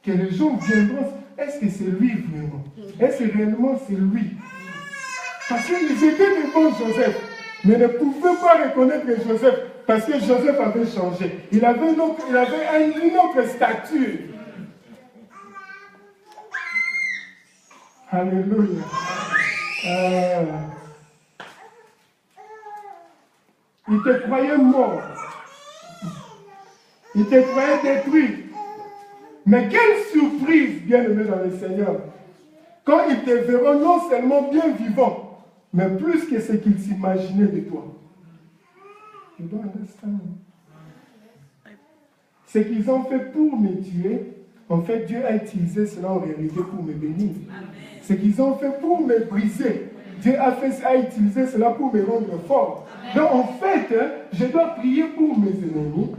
Que les gens viendront, est-ce que c'est lui vraiment? Est-ce que réellement c'est lui? Parce qu'ils étaient des bons Joseph, mais ne pouvaient pas reconnaître Joseph, parce que Joseph avait changé. Il avait une autre stature. Alléluia. Il te croyait mort. Il te croyait détruit. Mais quelle surprise, bien-aimé dans le Seigneur, quand ils te verront non seulement bien vivant, mais plus que ce qu'ils s'imaginaient de toi. You don't understand. Ce qu'ils ont fait pour me tuer, en fait, Dieu a utilisé cela en réalité pour me bénir. Ce qu'ils ont fait pour me briser, Dieu a utilisé cela pour me rendre fort. Donc en fait, je dois prier pour mes ennemis,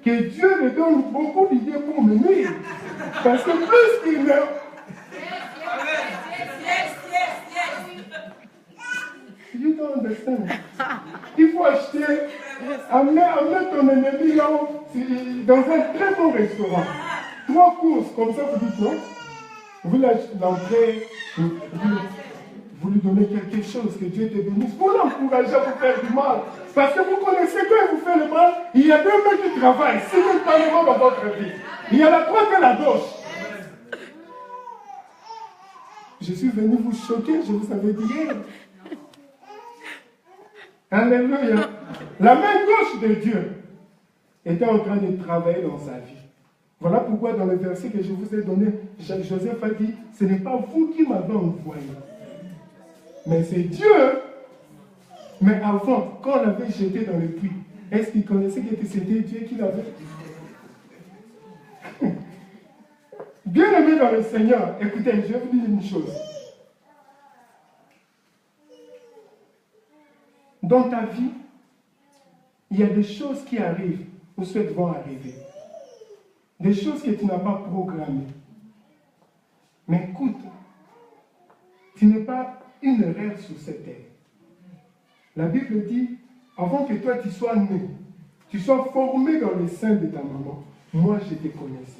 que Dieu me donne beaucoup d'idées pour me nuire. Parce que plus qu'il me... You don't understand. Il faut acheter, amener ton ennemi là-haut, dans un très bon restaurant. 3 courses, comme ça vous dites non. Vous l'entrez, vous lui donnez quelque chose, que Dieu te bénisse. Vous l'encouragez à vous faire du mal. Parce que vous connaissez quand il vous fait le mal, il y a 2 mecs qui travaillent simultanément dans votre vie. Il y a la droite et la gauche. Je suis venu vous choquer, je vous avais dit hier. Alléluia. La main gauche de Dieu était en train de travailler dans sa vie. Voilà pourquoi dans le verset que je vous ai donné, Joseph a dit, ce n'est pas vous qui m'avez envoyé, mais c'est Dieu. Mais avant, quand on l'avait jeté dans le puits, est-ce qu'il connaissait que c'était Dieu qui l'avait? Bien aimé dans le Seigneur, écoutez, je vais vous dire une chose. Dans ta vie, il y a des choses qui arrivent ou celles vont arriver. Des choses que tu n'as pas programmées. Mais écoute, tu n'es pas une erreur sur cette terre. La Bible dit, avant que toi tu sois né, tu sois formé dans le sein de ta maman, moi je te connaissais.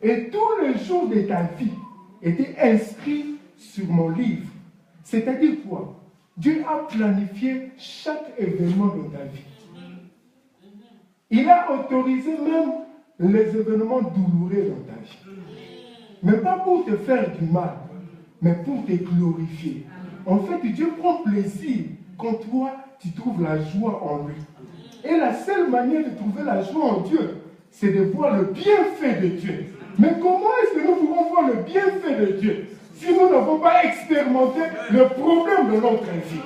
Et tous les jours de ta vie étaient inscrits sur mon livre. C'est-à-dire quoi? Dieu a planifié chaque événement dans ta vie. Il a autorisé même les événements douloureux dans ta vie. Mais pas pour te faire du mal, mais pour te glorifier. En fait, Dieu prend plaisir quand toi, tu trouves la joie en lui. Et la seule manière de trouver la joie en Dieu, c'est de voir le bienfait de Dieu. Mais comment est-ce que nous pouvons voir le bienfait de Dieu si nous n'avons pas expérimenté le problème de notre vie?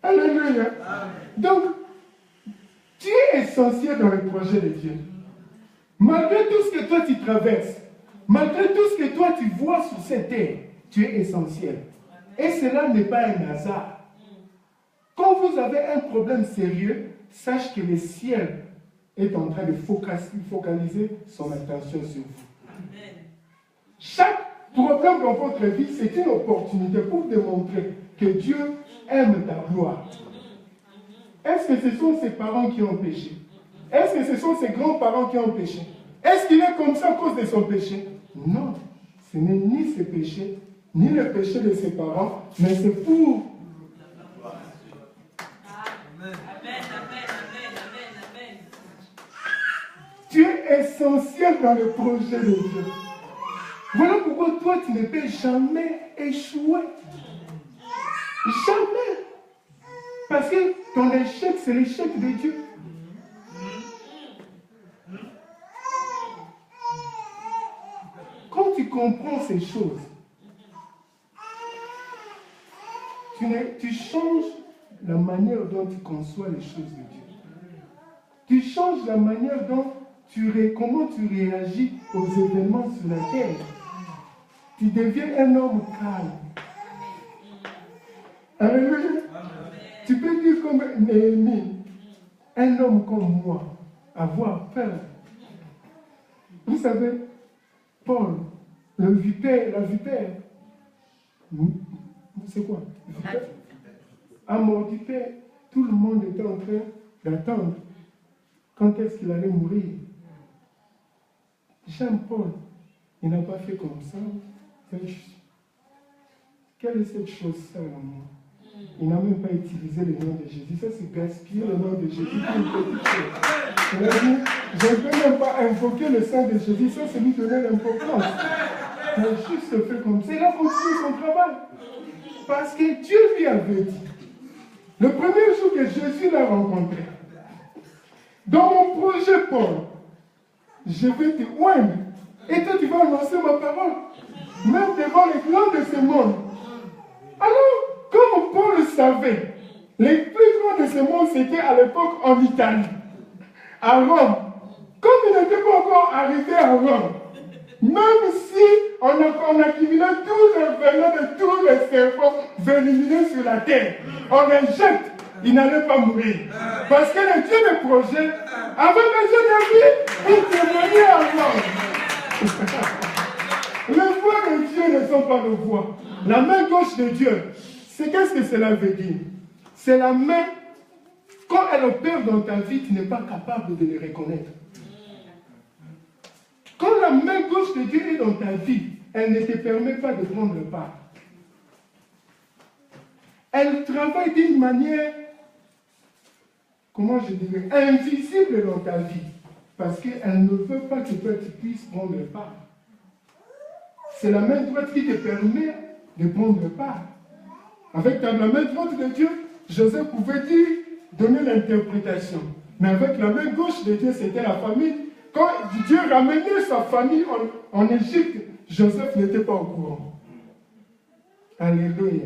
Alléluia. Donc, tu es essentiel dans le projet de Dieu. Malgré tout ce que toi tu traverses, malgré tout ce que toi tu vois sur cette terre, tu es essentiel. Et cela n'est pas un hasard. Quand vous avez un problème sérieux, sache que le ciel est en train de focaliser son attention sur vous.
Amen.
Chaque problème dans votre vie, c'est une opportunité pour démontrer que Dieu aime ta gloire. Est-ce que ce sont ses parents qui ont péché? Est-ce que ce sont ses grands-parents qui ont péché? Est-ce qu'il est comme ça à cause de son péché? Non, ce n'est ni ses péchés, ni le péché de ses parents, mais c'est pour...
Amen, amen, amen, amen, amen.
Tu es essentiel dans le projet de Dieu. Voilà pourquoi toi, tu ne peux jamais échouer. Jamais. Parce que ton échec, c'est l'échec de Dieu. Quand tu comprends ces choses, tu changes la manière dont tu conçois les choses de Dieu. Tu changes la manière dont comment tu réagis aux événements sur la terre. Tu deviens un homme calme. Alléluia. Tu peux dire comme Néhémie, un homme comme moi, avoir peur. Vous savez, Paul, la vipère, c'est quoi? À Mordicai, tout le monde était en train d'attendre quand est-ce qu'il allait mourir. Jean-Paul, il n'a pas fait comme ça. Quelle est cette chose-là, moi? Il n'a même pas utilisé le nom de Jésus. Ça, c'est gaspiller le nom de Jésus pour une petite chose. Il a dit, je ne peux même pas invoquer le sang de Jésus. Ça, c'est lui donner l'importance. Il a juste fait comme ça. Il a continué son travail. Parce que Dieu lui avait dit, le premier jour que Jésus l'a rencontré, dans mon projet, Paul, je vais te oindre. Et toi, tu vas annoncer ma parole. Même devant les grands de ce monde. Alors, comme Paul le savait, les plus grands de ce monde, c'était à l'époque en Italie, à Rome. Comme il n'était pas encore arrivé à Rome, même si on accumulait tous les venins de tous les serpents venimeux sur la terre, on les jette, il n'allait pas mourir. Parce que le Dieu des projets avait besoin de lui pour témoigner à Rome. Les voies de Dieu ne sont pas nos voies. La main gauche de Dieu, c'est qu'est-ce que cela veut dire? C'est la main, quand elle opère dans ta vie, tu n'es pas capable de le reconnaître. Quand la main gauche de Dieu est dans ta vie, elle ne te permet pas de prendre part. Elle travaille d'une manière, comment je dirais, invisible dans ta vie. Parce qu'elle ne veut pas que toi tu puisses prendre part. C'est la main droite qui te permet de prendre part. Avec la main droite de Dieu, Joseph pouvait donner l'interprétation. Mais avec la main gauche de Dieu, c'était la famille. Quand Dieu ramenait sa famille en Égypte, Joseph n'était pas au courant. Alléluia.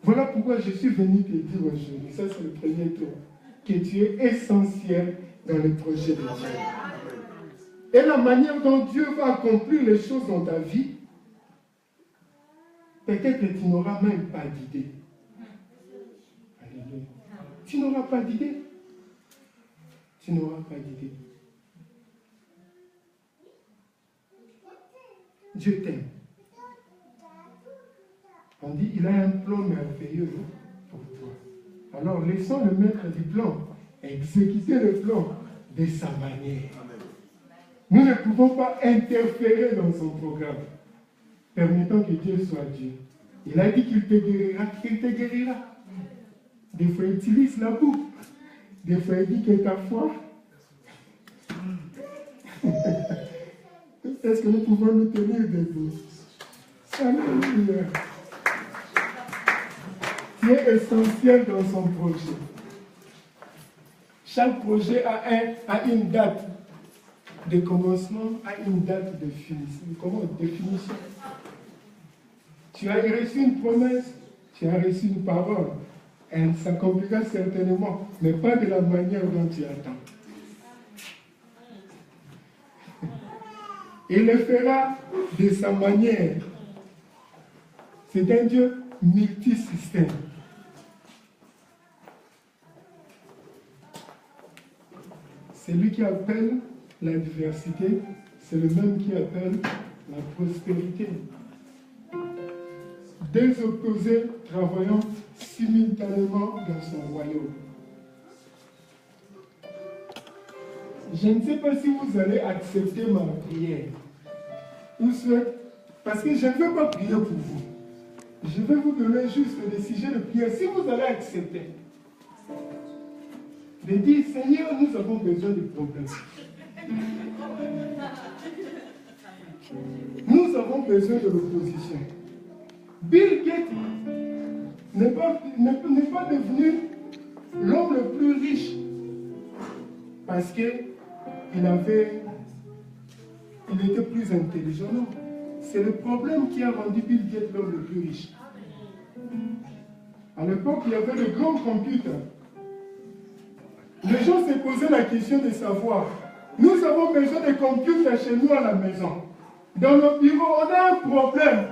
Voilà pourquoi je suis venu te dire aujourd'hui, ça c'est le premier tour, que tu es essentiel dans le projet de Dieu. Et la manière dont Dieu va accomplir les choses dans ta vie, peut-être que tu n'auras même pas d'idée. Alléluia. Tu n'auras pas d'idée. Tu n'auras pas d'idée. Dieu t'aime. On dit, il a un plan merveilleux pour toi. Alors, laissons le maître du plan exécuter le plan de sa manière. Nous ne pouvons pas interférer dans son programme. Permettons que Dieu soit Dieu. Il a dit qu'il te guérira, qu'il te guérira. Des fois, il utilise la boue. Des fois, il dit que ta foi. Est-ce que nous pouvons nous tenir debout? Alléluia. Tu es essentiel dans son projet. Chaque projet a une date de commencement, a une date de définition. Tu as reçu une promesse, tu as reçu une parole. Elle s'accomplira certainement, mais pas de la manière dont tu attends. Il le fera de sa manière. C'est un Dieu multisystème. C'est lui qui appelle l'adversité, c'est le même qui appelle la prospérité. Deux opposés travaillant simultanément dans son royaume. Je ne sais pas si vous allez accepter ma prière. Parce que je ne vais pas prier pour vous. Je vais vous donner juste des sujets de prière. Si vous allez accepter, de dire, Seigneur, nous avons besoin de problèmes. Nous avons besoin de l'opposition. Bill Gates n'est pas devenu l'homme le plus riche parce qu'il était plus intelligent. Non. C'est le problème qui a rendu Bill Gates l'homme le plus riche. À l'époque, il y avait de grands computers. Les gens se posaient la question de savoir, nous avons besoin de computers chez nous à la maison. Dans nos bureaux, on a un problème.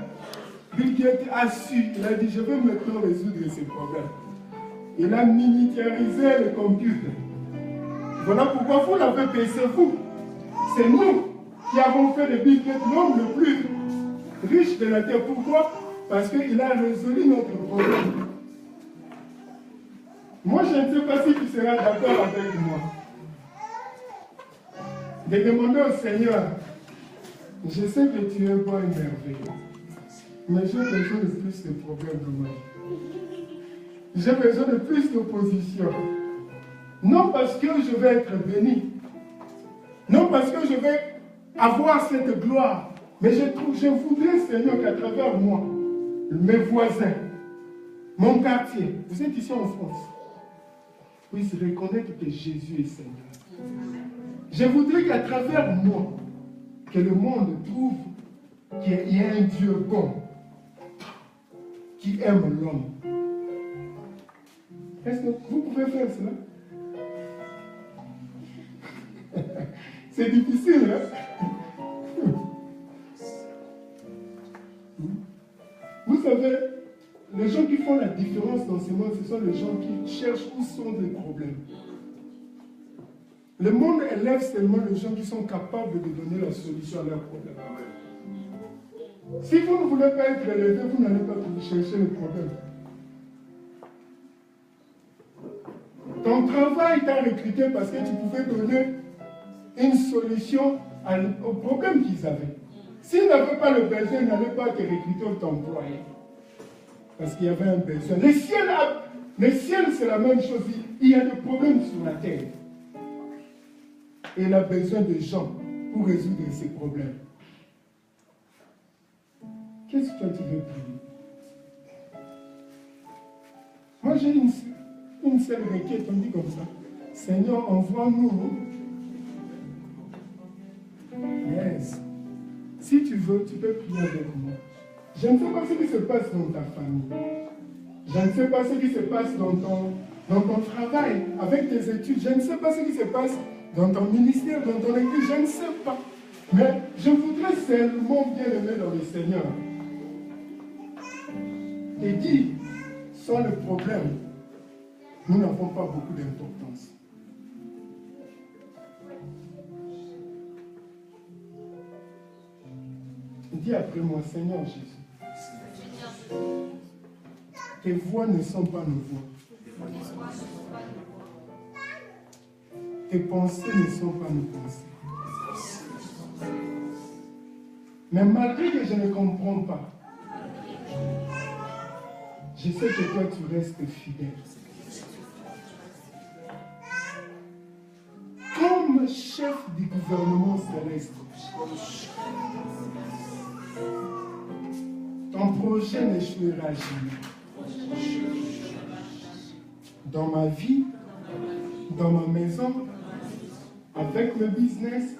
Bill Gates a su, il a dit, je vais maintenant résoudre ces problèmes. Il a miniaturisé le computer. Voilà pourquoi vous l'avez payé, c'est vous. C'est nous qui avons fait de Bill Gates l'homme le plus riche de la terre. Pourquoi? Parce qu'il a résolu notre problème. Moi, je ne sais pas si tu seras d'accord avec moi. De demander au Seigneur, je sais que tu es bon et merveilleux, mais j'ai besoin de plus de problèmes dans ma vie. J'ai besoin de plus d'opposition. Non parce que je vais être béni, non parce que je vais avoir cette gloire, mais je voudrais, Seigneur, qu'à travers moi, mes voisins, mon quartier, vous êtes ici en France, puissent reconnaître que Jésus est Seigneur. Je voudrais qu'à travers moi, que le monde trouve qu'il y a un Dieu bon, qui aime l'homme. Est-ce que vous pouvez faire cela? C'est difficile, hein? Vous savez, les gens qui font la différence dans ce monde, ce sont les gens qui cherchent où sont les problèmes. Le monde élève seulement les gens qui sont capables de donner la solution à leurs problèmes. Si vous ne voulez pas être élevé, vous n'allez pas chercher le problème. Ton travail t'a recruté parce que tu pouvais donner une solution au problème qu'ils avaient. S'ils n'avaient pas le besoin, ils n'allaient pas te recruter ou t'employer. Parce qu'il y avait un besoin. Le ciel, c'est la même chose. Il y a des problèmes sur la terre. Et il a besoin de gens pour résoudre ces problèmes. Qu'est-ce que toi tu veux prier? Moi j'ai une seule requête, on dit comme ça. Seigneur, envoie-nous. Yes. Si tu veux, tu peux prier avec moi. Je ne sais pas ce qui se passe dans ta famille. Je ne sais pas ce qui se passe dans ton travail, avec tes études. Je ne sais pas ce qui se passe dans ton ministère, dans ton église. Je ne sais pas. Mais je voudrais seulement bien aimer dans le Seigneur. Et dire, sans le problème, nous n'avons pas beaucoup d'importance. Dis après moi, Seigneur Jésus, tes voix ne sont pas nos voix. Tes pensées ne sont pas nos pensées. Mais malgré que je ne comprends pas, je sais que toi tu restes fidèle. Comme chef du gouvernement céleste, ton projet n'échouera jamais. Dans ma vie, dans ma maison, avec le business,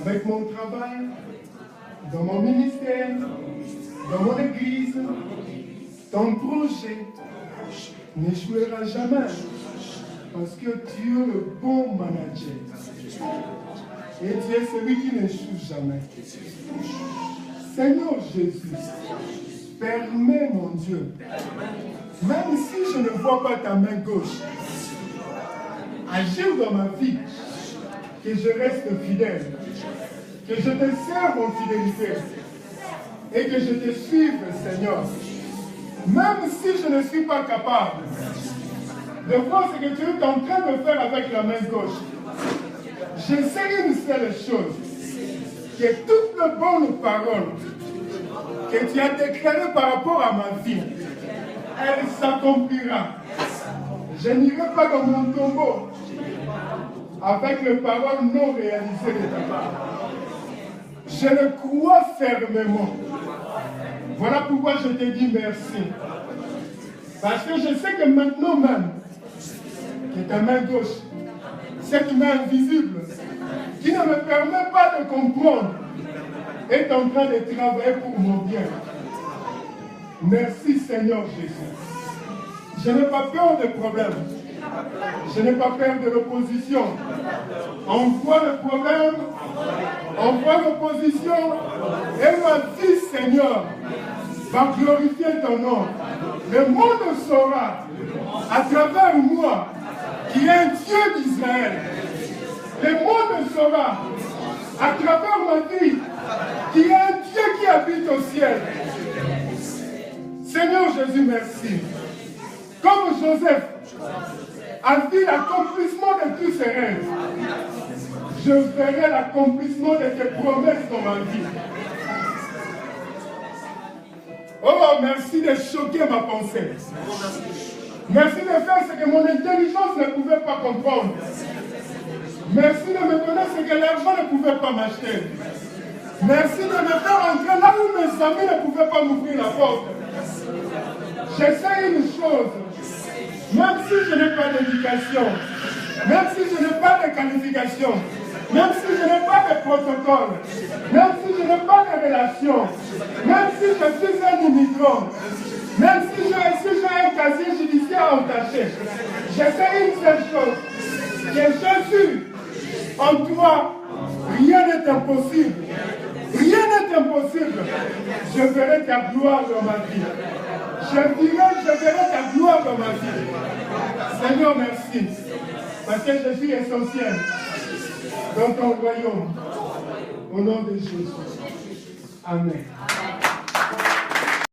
avec mon travail, dans mon ministère, dans mon église, ton projet n'échouera jamais. Parce que tu es le bon manager. Et tu es celui qui n'échoue jamais. Seigneur Jésus, permets, mon Dieu, même si je ne vois pas ta main gauche, agir dans ma vie que je reste fidèle, que je te serve en fidélité et que je te suive, Seigneur. Même si je ne suis pas capable de voir ce que tu es en train de faire avec la main gauche, je sais une seule chose, que toutes les bonnes paroles que tu as déclarées par rapport à ma vie, elles s'accompliront. Je n'irai pas dans mon tombeau avec les paroles non réalisées de ta part. Je le crois fermement. Voilà pourquoi je te dis merci. Parce que je sais que maintenant même, que ta main gauche, cette main invisible, qui ne me permet pas de comprendre, est en train de travailler pour mon bien. Merci Seigneur Jésus. Je n'ai pas peur des problèmes. Je n'ai pas peur de l'opposition. Envoie le problème, envoie l'opposition, et ma vie, Seigneur, va glorifier ton nom. Le monde saura, à travers moi, qui est un Dieu d'Israël. Le monde saura, à travers ma vie, qui est un Dieu qui habite au ciel. Seigneur Jésus, merci. Comme Joseph a vu l'accomplissement de tous ses rêves, je verrai l'accomplissement de tes promesses dans ma vie. Oh, merci de choquer ma pensée. Merci de faire ce que mon intelligence ne pouvait pas comprendre. Merci de me donner ce que l'argent ne pouvait pas m'acheter. Merci de me faire entrer là où mes amis ne pouvaient pas m'ouvrir la porte. J'essaie une chose. Même si je n'ai pas d'éducation, même si je n'ai pas de qualification, même si je n'ai pas de protocole, même si je n'ai pas de relation, même si je suis un immigrant, même si j'ai un casier judiciaire entaché, j'essaie une seule chose, que Jésus, en toi, rien n'est impossible. Rien n'est impossible. Je verrai ta gloire dans ma vie. Je verrai ta gloire dans ma vie. Seigneur, merci. Parce que je suis essentiel dans ton royaume. Au nom de Jésus. Amen.